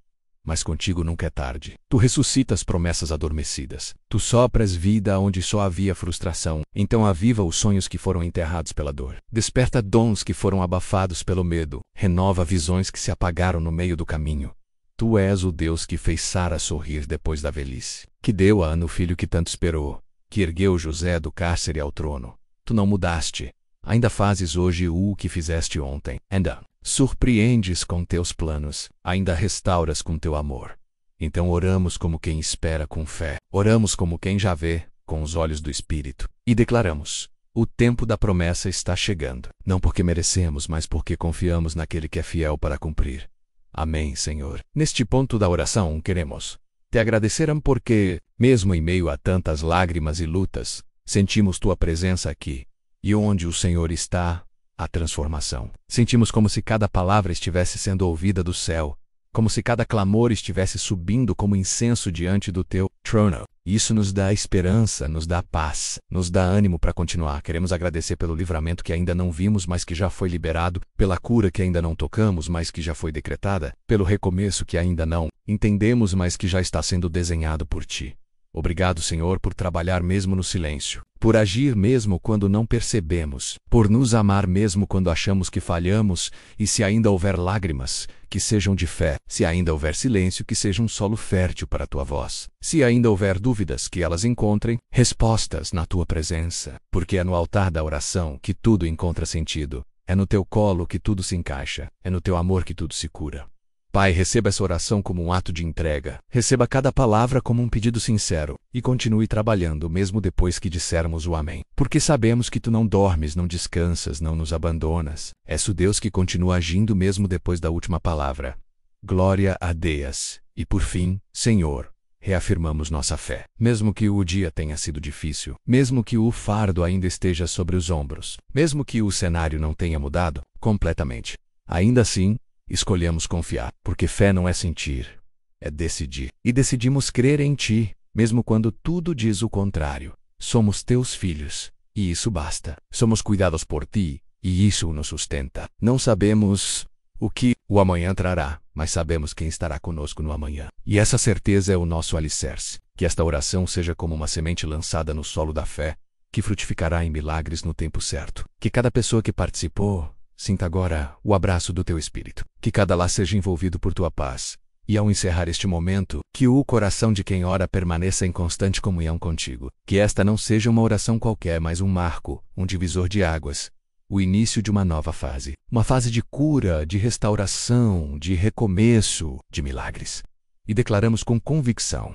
Mas contigo nunca é tarde. Tu ressuscitas promessas adormecidas. Tu sopras vida onde só havia frustração. Então aviva os sonhos que foram enterrados pela dor. Desperta dons que foram abafados pelo medo. Renova visões que se apagaram no meio do caminho. Tu és o Deus que fez Sara sorrir depois da velhice, que deu a Ana o filho que tanto esperou, que ergueu José do cárcere ao trono. Tu não mudaste. Ainda fazes hoje o que fizeste ontem. Ainda surpreendes com teus planos. Ainda restauras com teu amor. Então oramos como quem espera com fé. Oramos como quem já vê, com os olhos do Espírito. E declaramos: o tempo da promessa está chegando. Não porque merecemos, mas porque confiamos naquele que é fiel para cumprir. Amém, Senhor. Neste ponto da oração, queremos Te agradeceram porque, mesmo em meio a tantas lágrimas e lutas, sentimos tua presença aqui. E onde o Senhor está, a transformação. Sentimos como se cada palavra estivesse sendo ouvida do céu, como se cada clamor estivesse subindo como incenso diante do teu trono. Isso nos dá esperança, nos dá paz, nos dá ânimo para continuar. Queremos agradecer pelo livramento que ainda não vimos, mas que já foi liberado, pela cura que ainda não tocamos, mas que já foi decretada, pelo recomeço que ainda não entendemos, mas que já está sendo desenhado por ti. Obrigado, Senhor, por trabalhar mesmo no silêncio, por agir mesmo quando não percebemos, por nos amar mesmo quando achamos que falhamos, e se ainda houver lágrimas, que sejam de fé, se ainda houver silêncio, que seja um solo fértil para a tua voz, se ainda houver dúvidas, que elas encontrem respostas na tua presença, porque é no altar da oração que tudo encontra sentido, é no teu colo que tudo se encaixa, é no teu amor que tudo se cura. Pai, receba essa oração como um ato de entrega. Receba cada palavra como um pedido sincero. E continue trabalhando mesmo depois que dissermos o amém. Porque sabemos que tu não dormes, não descansas, não nos abandonas. És o Deus que continua agindo mesmo depois da última palavra. Glória a Deus. E por fim, Senhor, reafirmamos nossa fé. Mesmo que o dia tenha sido difícil, mesmo que o fardo ainda esteja sobre os ombros, mesmo que o cenário não tenha mudado completamente, ainda assim, escolhemos confiar, porque fé não é sentir, é decidir. E decidimos crer em ti, mesmo quando tudo diz o contrário. Somos teus filhos, e isso basta. Somos cuidados por ti, e isso nos sustenta. Não sabemos o que o amanhã trará, mas sabemos quem estará conosco no amanhã. E essa certeza é o nosso alicerce. Que esta oração seja como uma semente lançada no solo da fé, que frutificará em milagres no tempo certo. Que cada pessoa que participou sinta agora o abraço do teu Espírito. Que cada lar seja envolvido por tua paz. E ao encerrar este momento, que o coração de quem ora permaneça em constante comunhão contigo. Que esta não seja uma oração qualquer, mas um marco, um divisor de águas. O início de uma nova fase. Uma fase de cura, de restauração, de recomeço, de milagres. E declaramos com convicção: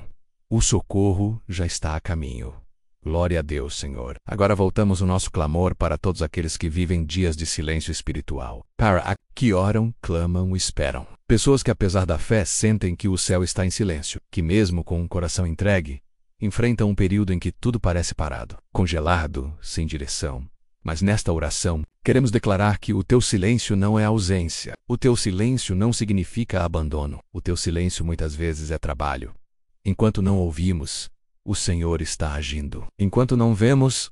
o socorro já está a caminho. Glória a Deus, Senhor. Agora voltamos o nosso clamor para todos aqueles que vivem dias de silêncio espiritual. Para aqueles que oram, clamam e esperam. Pessoas que, apesar da fé, sentem que o céu está em silêncio, que mesmo com um coração entregue, enfrentam um período em que tudo parece parado, congelado, sem direção. Mas nesta oração, queremos declarar que o teu silêncio não é ausência. O teu silêncio não significa abandono. O teu silêncio muitas vezes é trabalho. Enquanto não ouvimos, o Senhor está agindo. Enquanto não vemos,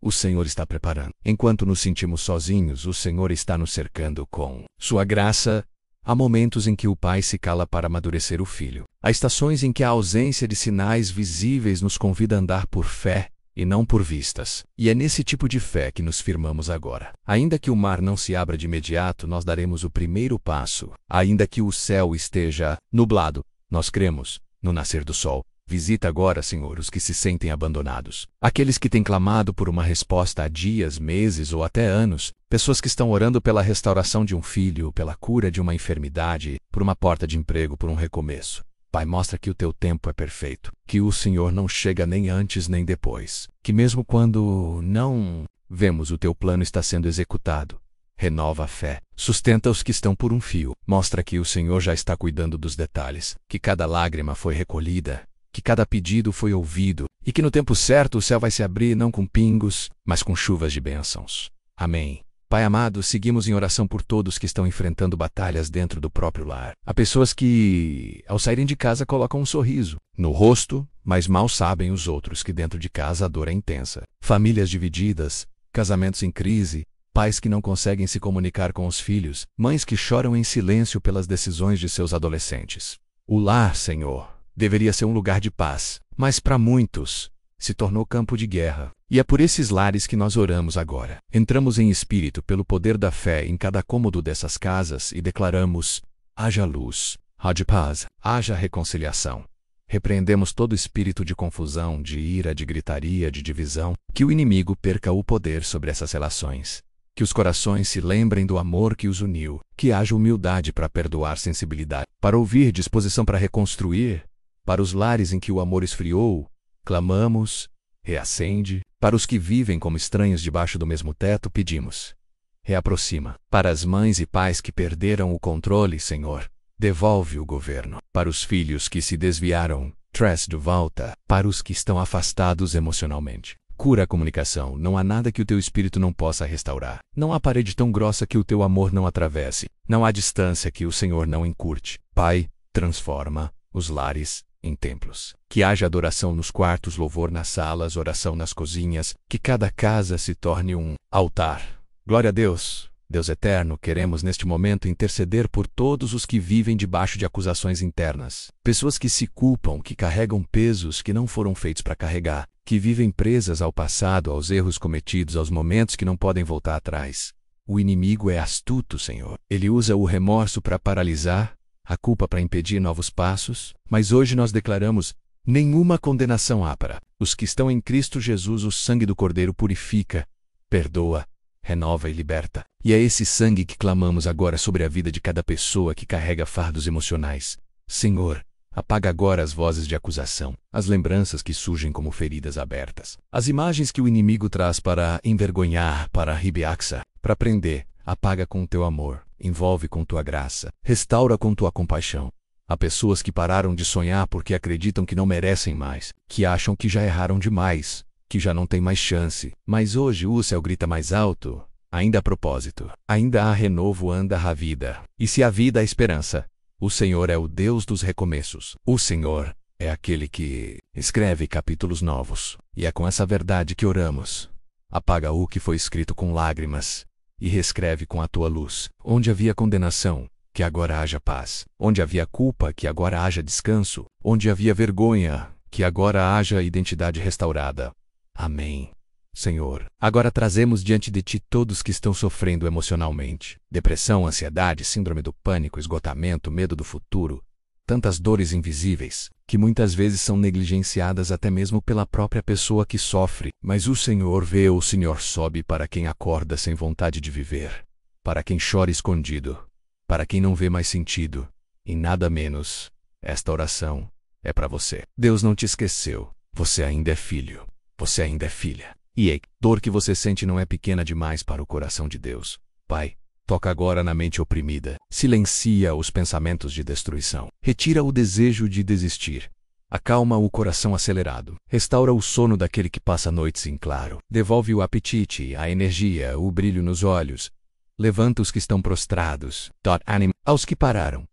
o Senhor está preparando. Enquanto nos sentimos sozinhos, o Senhor está nos cercando com sua graça. Há momentos em que o pai se cala para amadurecer o filho. Há estações em que a ausência de sinais visíveis nos convida a andar por fé e não por vistas. E é nesse tipo de fé que nos firmamos agora. Ainda que o mar não se abra de imediato, nós daremos o primeiro passo. Ainda que o céu esteja nublado, nós cremos no nascer do sol. Visita agora, Senhor, os que se sentem abandonados. Aqueles que têm clamado por uma resposta há dias, meses ou até anos. Pessoas que estão orando pela restauração de um filho, pela cura de uma enfermidade, por uma porta de emprego, por um recomeço. Pai, mostra que o teu tempo é perfeito. Que o Senhor não chega nem antes nem depois. Que mesmo quando não vemos o teu plano está sendo executado, renova a fé. Sustenta os que estão por um fio. Mostra que o Senhor já está cuidando dos detalhes. Que cada lágrima foi recolhida. Que cada pedido foi ouvido, e que no tempo certo o céu vai se abrir não com pingos, mas com chuvas de bênçãos. Amém. Pai amado, seguimos em oração por todos que estão enfrentando batalhas dentro do próprio lar. Há pessoas que, ao saírem de casa, colocam um sorriso no rosto, mas mal sabem os outros que dentro de casa a dor é intensa. Famílias divididas, casamentos em crise, pais que não conseguem se comunicar com os filhos, mães que choram em silêncio pelas decisões de seus adolescentes. O lar, Senhor, deveria ser um lugar de paz, mas para muitos se tornou campo de guerra. E é por esses lares que nós oramos agora. Entramos em espírito pelo poder da fé em cada cômodo dessas casas e declaramos: haja luz, haja paz, haja reconciliação. Repreendemos todo espírito de confusão, de ira, de gritaria, de divisão, que o inimigo perca o poder sobre essas relações. Que os corações se lembrem do amor que os uniu, que haja humildade para perdoar, sensibilidade, para ouvir, disposição para reconstruir. Para os lares em que o amor esfriou, clamamos, reacende. Para os que vivem como estranhos debaixo do mesmo teto, pedimos: reaproxima. Para as mães e pais que perderam o controle, Senhor, devolve o governo. Para os filhos que se desviaram, traz de volta. Para os que estão afastados emocionalmente, cura a comunicação. Não há nada que o teu espírito não possa restaurar. Não há parede tão grossa que o teu amor não atravesse. Não há distância que o Senhor não encurte. Pai, transforma os lares em templos. Que haja adoração nos quartos, louvor nas salas, oração nas cozinhas. Que cada casa se torne um altar. Glória a Deus. Deus eterno, queremos neste momento interceder por todos os que vivem debaixo de acusações internas. Pessoas que se culpam, que carregam pesos que não foram feitos para carregar, que vivem presas ao passado, aos erros cometidos, aos momentos que não podem voltar atrás. O inimigo é astuto, Senhor. Ele usa o remorso para paralisar, a culpa para impedir novos passos, mas hoje nós declaramos: nenhuma condenação há para os que estão em Cristo Jesus. O sangue do Cordeiro purifica, perdoa, renova e liberta. E é esse sangue que clamamos agora sobre a vida de cada pessoa que carrega fardos emocionais. Senhor, apaga agora as vozes de acusação, as lembranças que surgem como feridas abertas, as imagens que o inimigo traz para envergonhar, para ribeaxa, para prender. Apaga com teu amor, envolve com tua graça, restaura com tua compaixão. Há pessoas que pararam de sonhar porque acreditam que não merecem mais, que acham que já erraram demais, que já não tem mais chance. Mas hoje o céu grita mais alto: ainda há propósito, ainda há renovo, anda a vida. E se há vida, há esperança. O Senhor é o Deus dos recomeços. O Senhor é aquele que escreve capítulos novos. E é com essa verdade que oramos. Apaga o que foi escrito com lágrimas e reescreve com a tua luz. Onde havia condenação, que agora haja paz. Onde havia culpa, que agora haja descanso. Onde havia vergonha, que agora haja identidade restaurada. Amém. Senhor, agora trazemos diante de Ti todos que estão sofrendo emocionalmente. Depressão, ansiedade, síndrome do pânico, esgotamento, medo do futuro. Tantas dores invisíveis, que muitas vezes são negligenciadas até mesmo pela própria pessoa que sofre. Mas o Senhor vê, o Senhor sobe para quem acorda sem vontade de viver, para quem chora escondido, para quem não vê mais sentido. E nada menos, esta oração é para você. Deus não te esqueceu. Você ainda é filho. Você ainda é filha. E a dor que você sente não é pequena demais para o coração de Deus. Pai, toca agora na mente oprimida. Silencia os pensamentos de destruição. Retira o desejo de desistir. Acalma o coração acelerado. Restaura o sono daquele que passa noites em claro. Devolve o apetite, a energia, o brilho nos olhos. Levanta os que estão prostrados. Anima aos que pararam.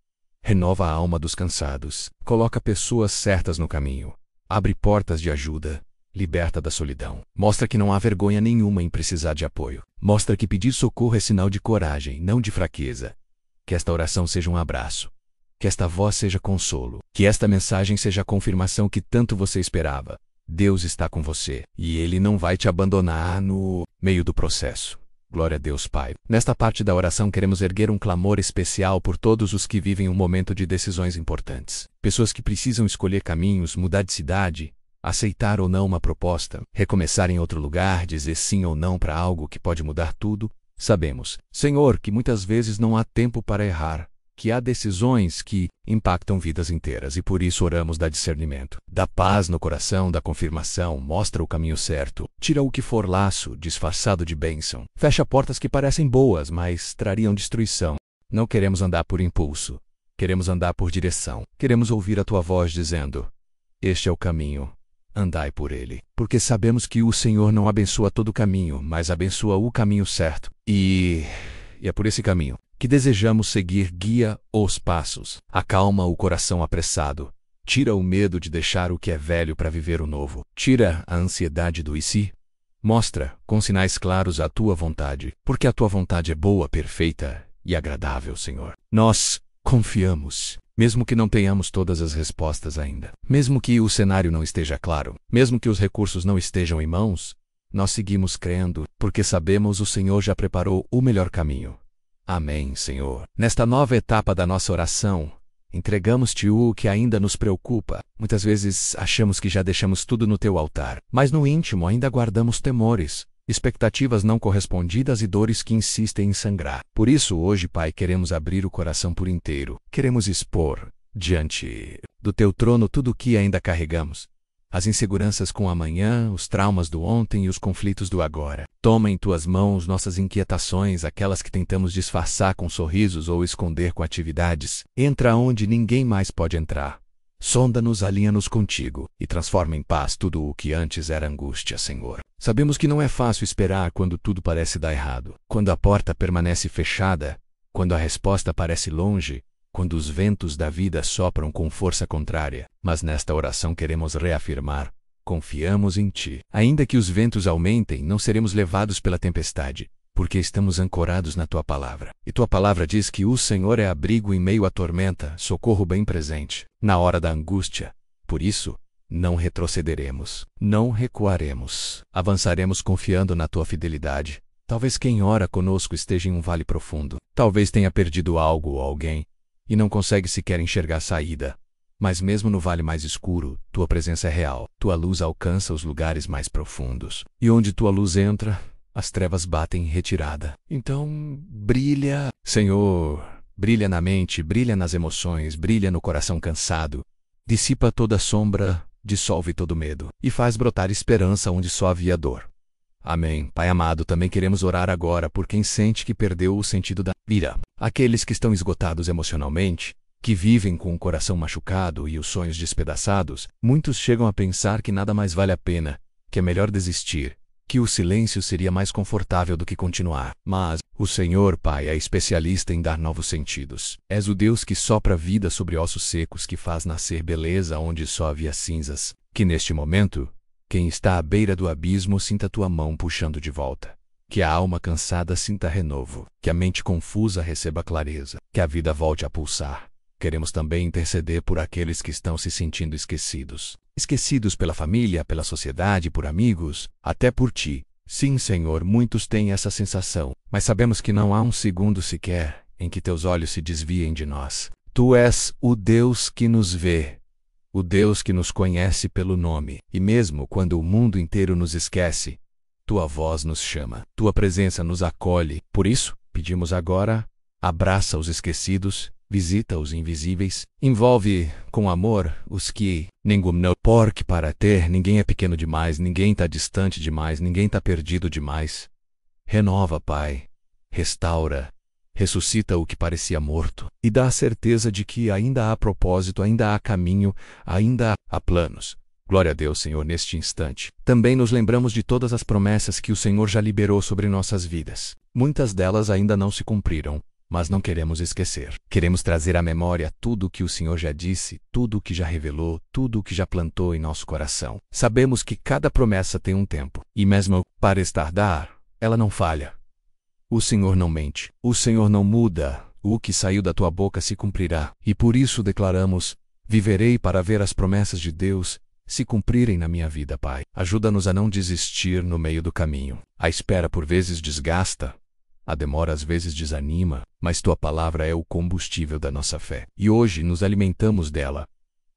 Renova a alma dos cansados. Coloca pessoas certas no caminho. Abre portas de ajuda. Liberta da solidão. Mostra que não há vergonha nenhuma em precisar de apoio. Mostra que pedir socorro é sinal de coragem, não de fraqueza. Que esta oração seja um abraço. Que esta voz seja consolo. Que esta mensagem seja a confirmação que tanto você esperava. Deus está com você, e Ele não vai te abandonar no meio do processo. Glória a Deus, Pai. Nesta parte da oração queremos erguer um clamor especial por todos os que vivem um momento de decisões importantes. Pessoas que precisam escolher caminhos, mudar de cidade, aceitar ou não uma proposta, recomeçar em outro lugar, dizer sim ou não para algo que pode mudar tudo. Sabemos, Senhor, que muitas vezes não há tempo para errar, que há decisões que impactam vidas inteiras e por isso oramos da discernimento, da paz no coração, da confirmação. Mostra o caminho certo, tira o que for laço, disfarçado de bênção, fecha portas que parecem boas, mas trariam destruição. Não queremos andar por impulso, queremos andar por direção, queremos ouvir a Tua voz dizendo: este é o caminho. Andai por ele, porque sabemos que o Senhor não abençoa todo o caminho, mas abençoa o caminho certo. E é por esse caminho que desejamos seguir. Guia os passos, acalma o coração apressado, tira o medo de deixar o que é velho para viver o novo, tira a ansiedade do e se. Mostra, com sinais claros, a Tua vontade, porque a Tua vontade é boa, perfeita e agradável, Senhor. Nós confiamos. Mesmo que não tenhamos todas as respostas ainda, mesmo que o cenário não esteja claro, mesmo que os recursos não estejam em mãos, nós seguimos crendo, porque sabemos o Senhor já preparou o melhor caminho. Amém, Senhor. Nesta nova etapa da nossa oração, entregamos-te o que ainda nos preocupa. Muitas vezes achamos que já deixamos tudo no Teu altar, mas no íntimo ainda guardamos temores, expectativas não correspondidas e dores que insistem em sangrar. Por isso, hoje, Pai, queremos abrir o coração por inteiro. Queremos expor, diante do Teu trono, tudo o que ainda carregamos. as inseguranças com o amanhã, os traumas do ontem e os conflitos do agora. Toma em tuas mãos nossas inquietações, aquelas que tentamos disfarçar com sorrisos ou esconder com atividades. Entra onde ninguém mais pode entrar. Sonda-nos, alinha-nos contigo e transforma em paz tudo o que antes era angústia, Senhor. Sabemos que não é fácil esperar quando tudo parece dar errado, quando a porta permanece fechada, quando a resposta parece longe, quando os ventos da vida sopram com força contrária. Mas nesta oração queremos reafirmar: confiamos em Ti. Ainda que os ventos aumentem, não seremos levados pela tempestade, porque estamos ancorados na Tua palavra. E Tua palavra diz que o Senhor é abrigo em meio à tormenta, socorro bem presente, na hora da angústia. Por isso, não retrocederemos, não recuaremos. Avançaremos confiando na Tua fidelidade. Talvez quem ora conosco esteja em um vale profundo. Talvez tenha perdido algo ou alguém e não consegue sequer enxergar a saída. Mas mesmo no vale mais escuro, Tua presença é real. Tua luz alcança os lugares mais profundos. E onde Tua luz entra, as trevas batem em retirada. Então, brilha, Senhor, brilha na mente, brilha nas emoções, brilha no coração cansado. Dissipa toda sombra, dissolve todo medo e faz brotar esperança onde só havia dor. Amém. Pai amado, também queremos orar agora por quem sente que perdeu o sentido da vida. Aqueles que estão esgotados emocionalmente, que vivem com o coração machucado e os sonhos despedaçados. Muitos chegam a pensar que nada mais vale a pena, que é melhor desistir, que o silêncio seria mais confortável do que continuar. Mas o Senhor, Pai, é especialista em dar novos sentidos. És o Deus que sopra vida sobre ossos secos, que faz nascer beleza onde só havia cinzas. Que neste momento, quem está à beira do abismo sinta Tua mão puxando de volta. Que a alma cansada sinta renovo. Que a mente confusa receba clareza. Que a vida volte a pulsar. Queremos também interceder por aqueles que estão se sentindo esquecidos. Esquecidos pela família, pela sociedade, por amigos, até por Ti. Sim, Senhor, muitos têm essa sensação, mas sabemos que não há um segundo sequer em que Teus olhos se desviem de nós. Tu és o Deus que nos vê, o Deus que nos conhece pelo nome, e mesmo quando o mundo inteiro nos esquece, Tua voz nos chama, Tua presença nos acolhe. Por isso, pedimos agora, abraça os esquecidos, visita os invisíveis, envolve com amor os que ninguém não porque para ter, ninguém é pequeno demais, ninguém está distante demais, ninguém está perdido demais. Renova, Pai, restaura, ressuscita o que parecia morto e dá a certeza de que ainda há propósito, ainda há caminho, ainda há planos. Glória a Deus, Senhor, neste instante. Também nos lembramos de todas as promessas que o Senhor já liberou sobre nossas vidas. Muitas delas ainda não se cumpriram, mas não queremos esquecer. Queremos trazer à memória tudo o que o Senhor já disse, tudo o que já revelou, tudo o que já plantou em nosso coração. Sabemos que cada promessa tem um tempo, e mesmo para estardar, ela não falha. O Senhor não mente, o Senhor não muda, o que saiu da Tua boca se cumprirá. E por isso declaramos: viverei para ver as promessas de Deus se cumprirem na minha vida, Pai. Ajuda-nos a não desistir no meio do caminho. A espera por vezes desgasta, a demora às vezes desanima, mas Tua palavra é o combustível da nossa fé. E hoje nos alimentamos dela.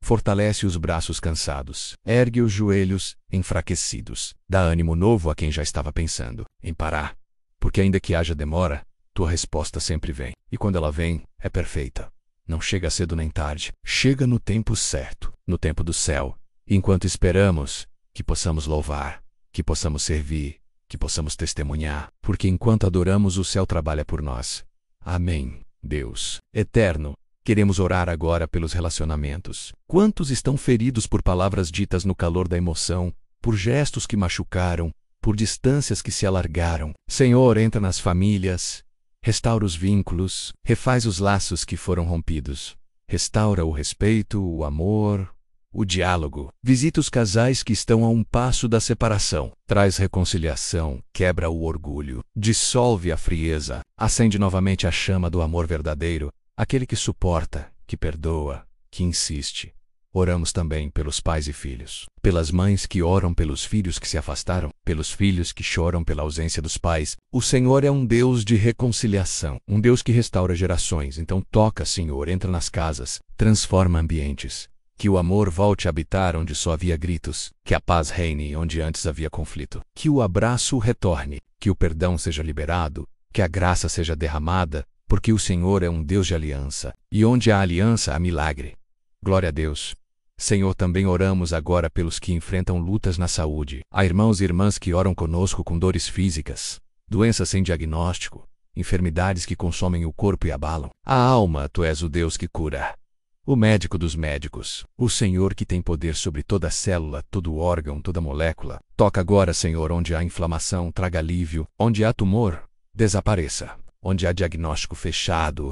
Fortalece os braços cansados, ergue os joelhos enfraquecidos, dá ânimo novo a quem já estava pensando em parar. Porque ainda que haja demora, Tua resposta sempre vem. E quando ela vem, é perfeita. Não chega cedo nem tarde. Chega no tempo certo, no tempo do céu. Enquanto esperamos, que possamos louvar, que possamos servir, que possamos testemunhar. Porque enquanto adoramos, o céu trabalha por nós. Amém. Deus eterno, queremos orar agora pelos relacionamentos. Quantos estão feridos por palavras ditas no calor da emoção, por gestos que machucaram, por distâncias que se alargaram? Senhor, entra nas famílias, restaura os vínculos, refaz os laços que foram rompidos. Restaura o respeito, o amor, o diálogo. Visita os casais que estão a um passo da separação. Traz reconciliação, quebra o orgulho, dissolve a frieza, acende novamente a chama do amor verdadeiro, aquele que suporta, que perdoa, que insiste. Oramos também pelos pais e filhos, pelas mães que oram pelos filhos que se afastaram, pelos filhos que choram pela ausência dos pais. O Senhor é um Deus de reconciliação, um Deus que restaura gerações. Então toca, Senhor, entra nas casas, transforma ambientes. Que o amor volte a habitar onde só havia gritos, que a paz reine onde antes havia conflito, que o abraço retorne, que o perdão seja liberado, que a graça seja derramada, porque o Senhor é um Deus de aliança, e onde há aliança há milagre. Glória a Deus. Senhor, também oramos agora pelos que enfrentam lutas na saúde. Há irmãos e irmãs que oram conosco com dores físicas, doenças sem diagnóstico, enfermidades que consomem o corpo e abalam a alma. Tu és o Deus que cura, o médico dos médicos, o Senhor que tem poder sobre toda célula, todo órgão, toda molécula. Toca agora, Senhor, onde há inflamação, traga alívio. Onde há tumor, desapareça. Onde há diagnóstico fechado,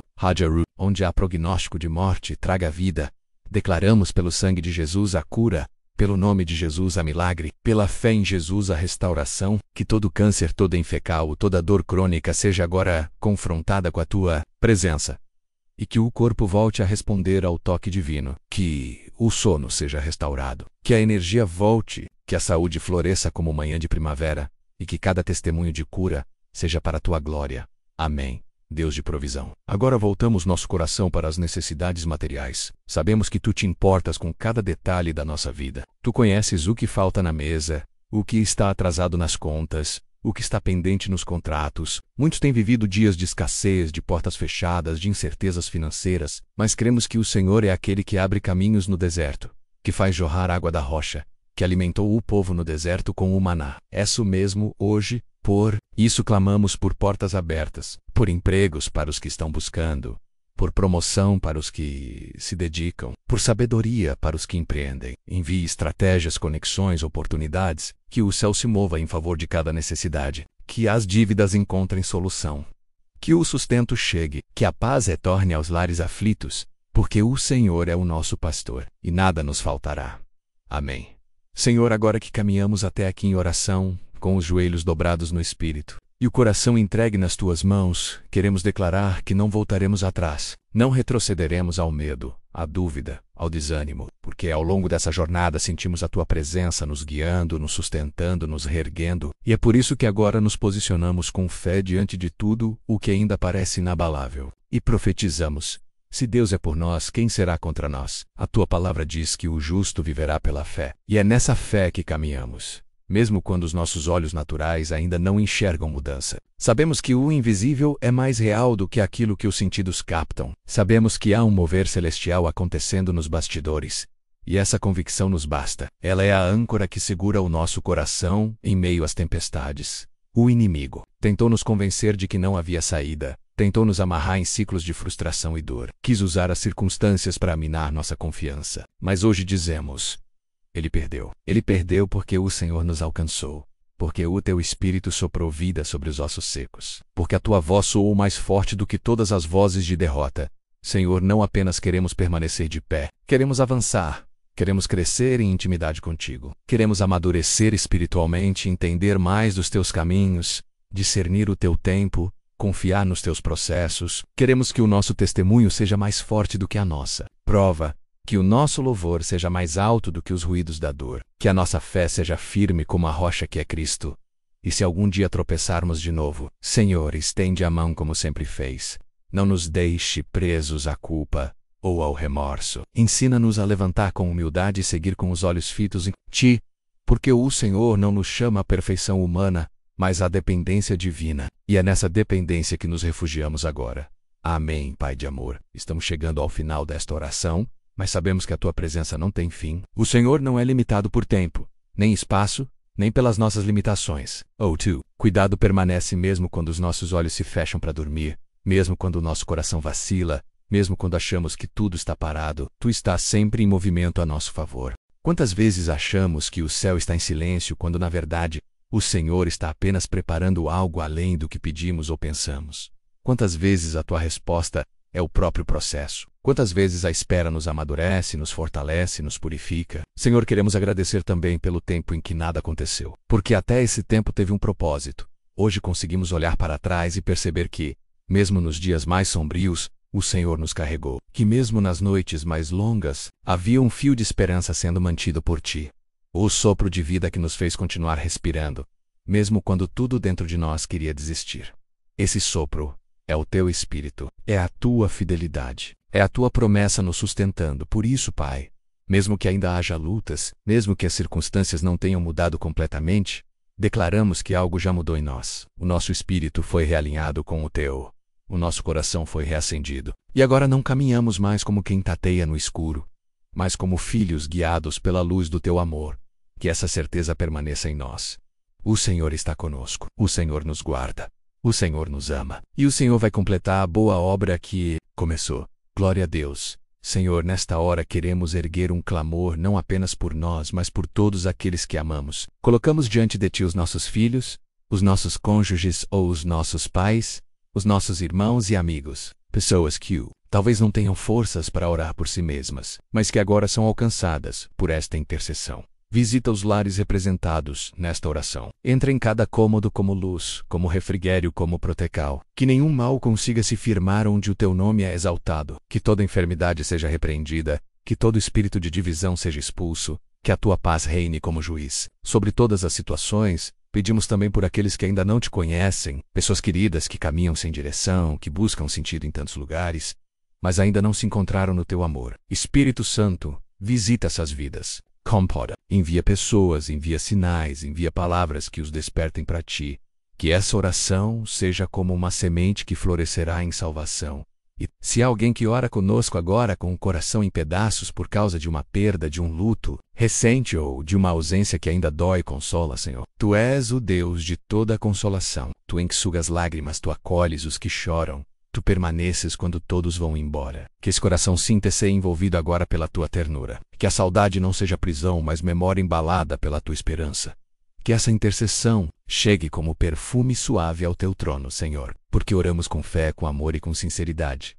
onde há prognóstico de morte, traga vida. Declaramos pelo sangue de Jesus a cura, pelo nome de Jesus a milagre, pela fé em Jesus a restauração, que todo câncer, toda infecal, toda dor crônica seja agora confrontada com a tua presença. E que o corpo volte a responder ao toque divino, que o sono seja restaurado, que a energia volte, que a saúde floresça como manhã de primavera, e que cada testemunho de cura seja para a tua glória. Amém. Deus de provisão. Agora voltamos nosso coração para as necessidades materiais. Sabemos que tu te importas com cada detalhe da nossa vida. Tu conheces o que falta na mesa, o que está atrasado nas contas, o que está pendente nos contratos. Muitos têm vivido dias de escassez, de portas fechadas, de incertezas financeiras, mas cremos que o Senhor é aquele que abre caminhos no deserto, que faz jorrar água da rocha, que alimentou o povo no deserto com o maná. É isso mesmo hoje. Por isso clamamos por portas abertas, por empregos para os que estão buscando, por promoção para os que se dedicam, por sabedoria para os que empreendem. Envie estratégias, conexões, oportunidades, que o céu se mova em favor de cada necessidade, que as dívidas encontrem solução, que o sustento chegue, que a paz retorne aos lares aflitos, porque o Senhor é o nosso pastor, e nada nos faltará. Amém. Senhor, agora que caminhamos até aqui em oração, com os joelhos dobrados no Espírito, e o coração entregue nas tuas mãos, queremos declarar que não voltaremos atrás, não retrocederemos ao medo, à dúvida, ao desânimo, porque ao longo dessa jornada sentimos a tua presença nos guiando, nos sustentando, nos reerguendo, e é por isso que agora nos posicionamos com fé diante de tudo o que ainda parece inabalável, e profetizamos: se Deus é por nós, quem será contra nós? A tua palavra diz que o justo viverá pela fé, e é nessa fé que caminhamos. Mesmo quando os nossos olhos naturais ainda não enxergam mudança. Sabemos que o invisível é mais real do que aquilo que os sentidos captam. Sabemos que há um mover celestial acontecendo nos bastidores. E essa convicção nos basta. Ela é a âncora que segura o nosso coração em meio às tempestades. O inimigo tentou nos convencer de que não havia saída. Tentou nos amarrar em ciclos de frustração e dor. Quis usar as circunstâncias para minar nossa confiança. Mas hoje dizemos: ele perdeu. Ele perdeu porque o Senhor nos alcançou, porque o teu Espírito soprou vida sobre os ossos secos, porque a tua voz soou mais forte do que todas as vozes de derrota. Senhor, não apenas queremos permanecer de pé, queremos avançar, queremos crescer em intimidade contigo, queremos amadurecer espiritualmente, entender mais dos teus caminhos, discernir o teu tempo, confiar nos teus processos. Queremos que o nosso testemunho seja mais forte do que a nossa prova, que o nosso louvor seja mais alto do que os ruídos da dor, que a nossa fé seja firme como a rocha que é Cristo. E se algum dia tropeçarmos de novo, Senhor, estende a mão como sempre fez. Não nos deixe presos à culpa ou ao remorso. Ensina-nos a levantar com humildade e seguir com os olhos fitos em Ti, porque o Senhor não nos chama à perfeição humana, mas à dependência divina. E é nessa dependência que nos refugiamos agora. Amém, Pai de amor. Estamos chegando ao final desta oração, mas sabemos que a tua presença não tem fim. O Senhor não é limitado por tempo, nem espaço, nem pelas nossas limitações. Cuidado permanece mesmo quando os nossos olhos se fecham para dormir, mesmo quando o nosso coração vacila, mesmo quando achamos que tudo está parado. Tu estás sempre em movimento a nosso favor. Quantas vezes achamos que o céu está em silêncio quando, na verdade, o Senhor está apenas preparando algo além do que pedimos ou pensamos? Quantas vezes a tua resposta é o próprio processo? Quantas vezes a espera nos amadurece, nos fortalece, nos purifica? Senhor, queremos agradecer também pelo tempo em que nada aconteceu, porque até esse tempo teve um propósito. Hoje conseguimos olhar para trás e perceber que, mesmo nos dias mais sombrios, o Senhor nos carregou, que mesmo nas noites mais longas, havia um fio de esperança sendo mantido por Ti. O sopro de vida que nos fez continuar respirando, mesmo quando tudo dentro de nós queria desistir. Esse sopro é o Teu Espírito, é a Tua fidelidade, é a Tua promessa nos sustentando. Por isso, Pai, mesmo que ainda haja lutas, mesmo que as circunstâncias não tenham mudado completamente, declaramos que algo já mudou em nós. O nosso espírito foi realinhado com o Teu. O nosso coração foi reacendido. E agora não caminhamos mais como quem tateia no escuro. mas como filhos guiados pela luz do teu amor. Que essa certeza permaneça em nós. O Senhor está conosco. O Senhor nos guarda. O Senhor nos ama. E o Senhor vai completar a boa obra que começou. Glória a Deus. Senhor, nesta hora queremos erguer um clamor não apenas por nós, mas por todos aqueles que amamos. Colocamos diante de Ti os nossos filhos, os nossos cônjuges ou os nossos pais, os nossos irmãos e amigos, pessoas que talvez não tenham forças para orar por si mesmas, mas que agora são alcançadas por esta intercessão. Visita os lares representados nesta oração. Entra em cada cômodo como luz, como refrigério, como protecal. Que nenhum mal consiga se firmar onde o teu nome é exaltado. Que toda enfermidade seja repreendida. Que todo espírito de divisão seja expulso. Que a tua paz reine como juiz. Sobre todas as situações, pedimos também por aqueles que ainda não te conhecem, pessoas queridas que caminham sem direção, que buscam sentido em tantos lugares, mas ainda não se encontraram no teu amor. Espírito Santo, visita essas vidas. Comporta. Envia pessoas, envia sinais, envia palavras que os despertem para ti. Que essa oração seja como uma semente que florescerá em salvação. E se há alguém que ora conosco agora com o coração em pedaços por causa de uma perda, de um luto recente ou de uma ausência que ainda dói, consola, Senhor. Tu és o Deus de toda a consolação. Tu enxugas lágrimas, tu acolhes os que choram. Tu permaneces quando todos vão embora. Que esse coração sinta-se envolvido agora pela tua ternura. Que a saudade não seja prisão, mas memória embalada pela tua esperança. Que essa intercessão chegue como perfume suave ao teu trono, Senhor, porque oramos com fé, com amor e com sinceridade.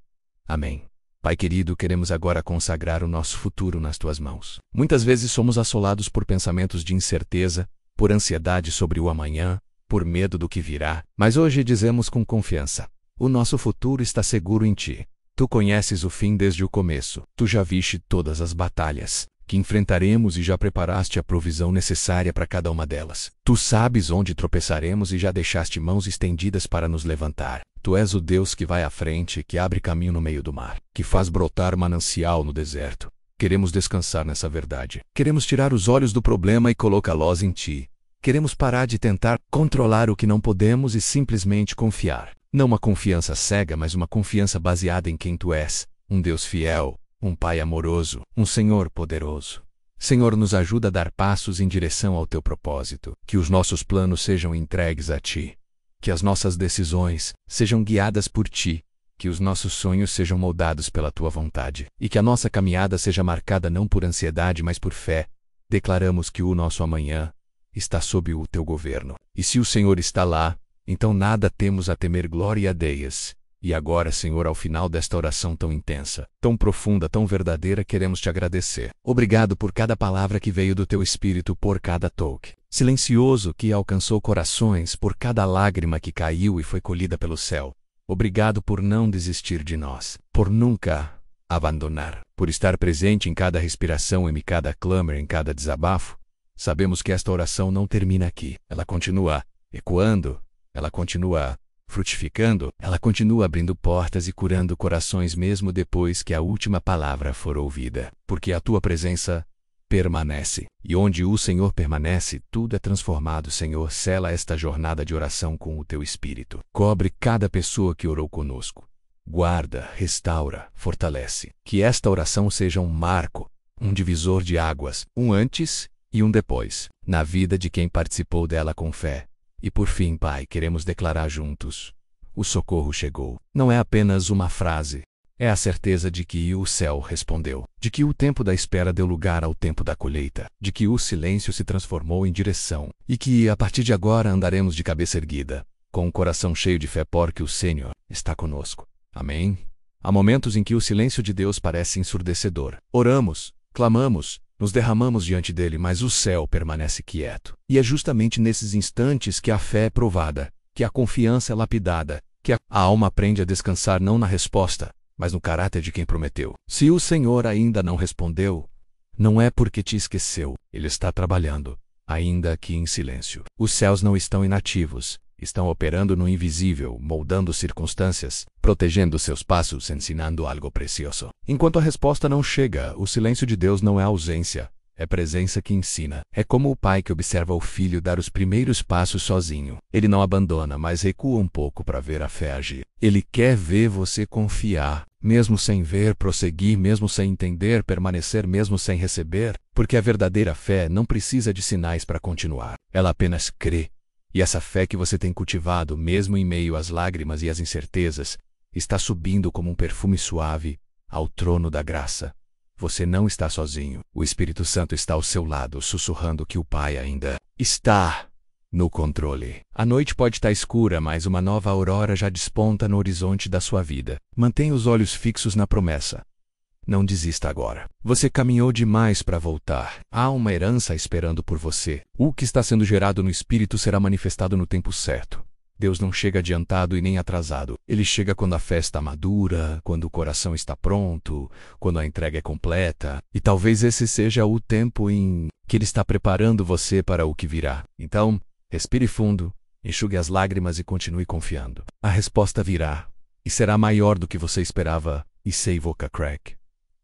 Amém. Pai querido, queremos agora consagrar o nosso futuro nas tuas mãos. Muitas vezes somos assolados por pensamentos de incerteza, por ansiedade sobre o amanhã, por medo do que virá, mas hoje dizemos com confiança: o nosso futuro está seguro em ti. Tu conheces o fim desde o começo. Tu já viste todas as batalhas que enfrentaremos e já preparaste a provisão necessária para cada uma delas. Tu sabes onde tropeçaremos e já deixaste mãos estendidas para nos levantar. Tu és o Deus que vai à frente, que abre caminho no meio do mar, que faz brotar manancial no deserto. Queremos descansar nessa verdade. Queremos tirar os olhos do problema e colocá-los em ti. Queremos parar de tentar controlar o que não podemos e simplesmente confiar. Não uma confiança cega, mas uma confiança baseada em quem tu és, um Deus fiel, um Pai amoroso, um Senhor poderoso. Senhor, nos ajuda a dar passos em direção ao teu propósito, que os nossos planos sejam entregues a ti, que as nossas decisões sejam guiadas por ti, que os nossos sonhos sejam moldados pela tua vontade, e que a nossa caminhada seja marcada não por ansiedade, mas por fé. Declaramos que o nosso amanhã está sob o teu governo. E se o Senhor está lá, então nada temos a temer. Glória a Deus. E agora, Senhor, ao final desta oração tão intensa, tão profunda, tão verdadeira, queremos te agradecer. Obrigado por cada palavra que veio do teu Espírito, por cada toque silencioso que alcançou corações, por cada lágrima que caiu e foi colhida pelo céu. Obrigado por não desistir de nós, por nunca abandonar, por estar presente em cada respiração, em cada clamor, em cada desabafo. Sabemos que esta oração não termina aqui. Ela continua ecoando, ela continua frutificando, ela continua abrindo portas e curando corações mesmo depois que a última palavra for ouvida. Porque a tua presença permanece. E onde o Senhor permanece, tudo é transformado. Senhor, sela esta jornada de oração com o teu Espírito. Cobre cada pessoa que orou conosco. Guarda, restaura, fortalece. Que esta oração seja um marco, um divisor de águas, um antes e um depois, na vida de quem participou dela com fé. E por fim, Pai, queremos declarar juntos: o socorro chegou. Não é apenas uma frase, é a certeza de que o céu respondeu, de que o tempo da espera deu lugar ao tempo da colheita, de que o silêncio se transformou em direção, e que, a partir de agora, andaremos de cabeça erguida, com o coração cheio de fé, porque o Senhor está conosco. Amém? Há momentos em que o silêncio de Deus parece ensurdecedor. Oramos, clamamos, nos derramamos diante dele, mas o céu permanece quieto. E é justamente nesses instantes que a fé é provada, que a confiança é lapidada, que a alma aprende a descansar não na resposta, mas no caráter de quem prometeu. Se o Senhor ainda não respondeu, não é porque te esqueceu. Ele está trabalhando, ainda que em silêncio. Os céus não estão inativos. Estão operando no invisível, moldando circunstâncias, protegendo seus passos, ensinando algo precioso. Enquanto a resposta não chega, o silêncio de Deus não é ausência, É presença que ensina. É como o pai que observa o filho dar os primeiros passos sozinho. Ele não abandona, mas recua um pouco para ver a fé agir. Ele quer ver você confiar, mesmo sem ver, prosseguir, mesmo sem entender, permanecer, mesmo sem receber, porque a verdadeira fé não precisa de sinais para continuar. Ela apenas crê. E essa fé que você tem cultivado, mesmo em meio às lágrimas e às incertezas, está subindo como um perfume suave ao trono da graça. Você não está sozinho. O Espírito Santo está ao seu lado, sussurrando que o Pai ainda está no controle. A noite pode estar escura, mas uma nova aurora já desponta no horizonte da sua vida. Mantenha os olhos fixos na promessa. Não desista agora. Você caminhou demais para voltar. Há uma herança esperando por você. O que está sendo gerado no Espírito será manifestado no tempo certo. Deus não chega adiantado e nem atrasado. Ele chega quando a fé está madura, quando o coração está pronto, quando a entrega é completa. E talvez esse seja o tempo em que Ele está preparando você para o que virá. Então, respire fundo, enxugue as lágrimas e continue confiando. A resposta virá, e será maior do que você esperava, e Seivoka Crack.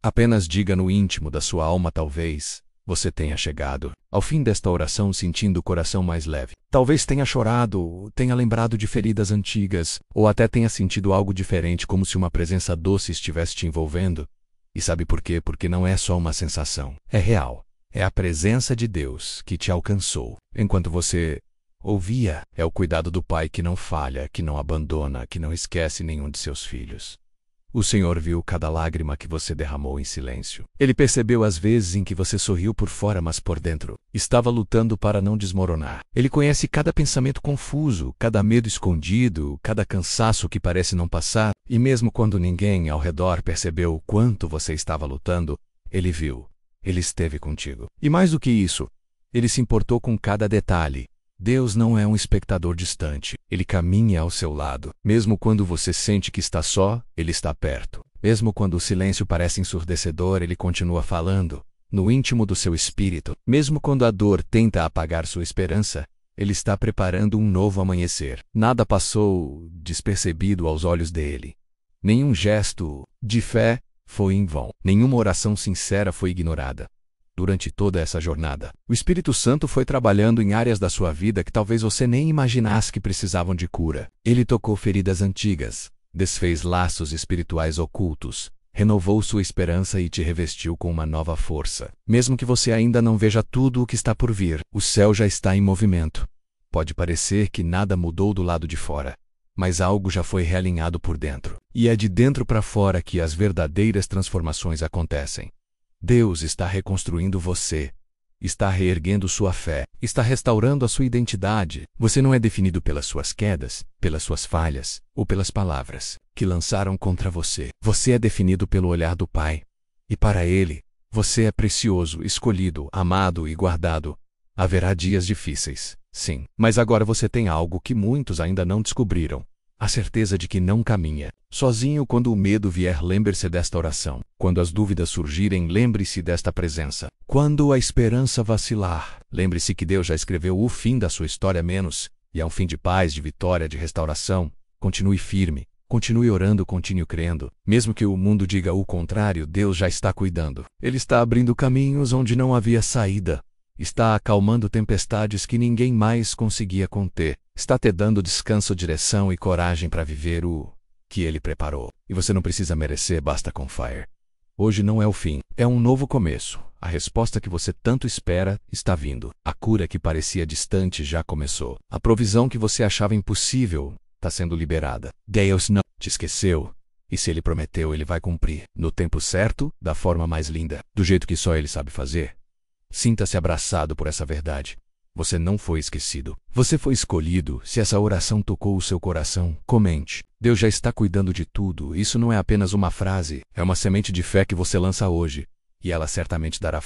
Apenas diga no íntimo da sua alma talvez você tenha chegado ao fim desta oração sentindo o coração mais leve. Talvez tenha chorado, tenha lembrado de feridas antigas, ou até tenha sentido algo diferente, como se uma presença doce estivesse te envolvendo. E sabe por quê? Porque não é só uma sensação. É real. É a presença de Deus que te alcançou. Enquanto você ouvia, é o cuidado do Pai que não falha, que não abandona, que não esquece nenhum de seus filhos. O Senhor viu cada lágrima que você derramou em silêncio. Ele percebeu as vezes em que você sorriu por fora, mas por dentro estava lutando para não desmoronar. Ele conhece cada pensamento confuso, cada medo escondido, cada cansaço que parece não passar, e mesmo quando ninguém ao redor percebeu o quanto você estava lutando, Ele viu. Ele esteve contigo. E mais do que isso, Ele se importou com cada detalhe. Deus não é um espectador distante. Ele caminha ao seu lado. Mesmo quando você sente que está só, Ele está perto. Mesmo quando o silêncio parece ensurdecedor, Ele continua falando, no íntimo do seu espírito. Mesmo quando a dor tenta apagar sua esperança, Ele está preparando um novo amanhecer. Nada passou despercebido aos olhos dele. Nenhum gesto de fé foi em vão. Nenhuma oração sincera foi ignorada. Durante toda essa jornada, o Espírito Santo foi trabalhando em áreas da sua vida que talvez você nem imaginasse que precisavam de cura. Ele tocou feridas antigas, desfez laços espirituais ocultos, renovou sua esperança e te revestiu com uma nova força. Mesmo que você ainda não veja tudo o que está por vir, o céu já está em movimento. Pode parecer que nada mudou do lado de fora, mas algo já foi realinhado por dentro. E é de dentro para fora que as verdadeiras transformações acontecem. Deus está reconstruindo você, está reerguendo sua fé, está restaurando a sua identidade. Você não é definido pelas suas quedas, pelas suas falhas ou pelas palavras que lançaram contra você. Você é definido pelo olhar do Pai. E para Ele, você é precioso, escolhido, amado e guardado. Haverá dias difíceis, sim, mas agora você tem algo que muitos ainda não descobriram. A certeza de que não caminha sozinho. Quando o medo vier, lembre-se desta oração. Quando as dúvidas surgirem, lembre-se desta presença. Quando a esperança vacilar, lembre-se que Deus já escreveu o fim da sua história menos, e é um fim de paz, de vitória, de restauração. Continue firme, continue orando, continue crendo. Mesmo que o mundo diga o contrário, Deus já está cuidando. Ele está abrindo caminhos onde não havia saída. Está acalmando tempestades que ninguém mais conseguia conter. Está te dando descanso, direção e coragem para viver o que Ele preparou. E você não precisa merecer, basta confiar. Hoje não é o fim, é um novo começo. A resposta que você tanto espera está vindo. A cura que parecia distante já começou. A provisão que você achava impossível está sendo liberada. Deus não te esqueceu. E se Ele prometeu, Ele vai cumprir. No tempo certo, da forma mais linda, do jeito que só Ele sabe fazer. Sinta-se abraçado por essa verdade. Você não foi esquecido. Você foi escolhido. Se essa oração tocou o seu coração, comente. Deus já está cuidando de tudo. Isso não é apenas uma frase. É uma semente de fé que você lança hoje. E ela certamente dará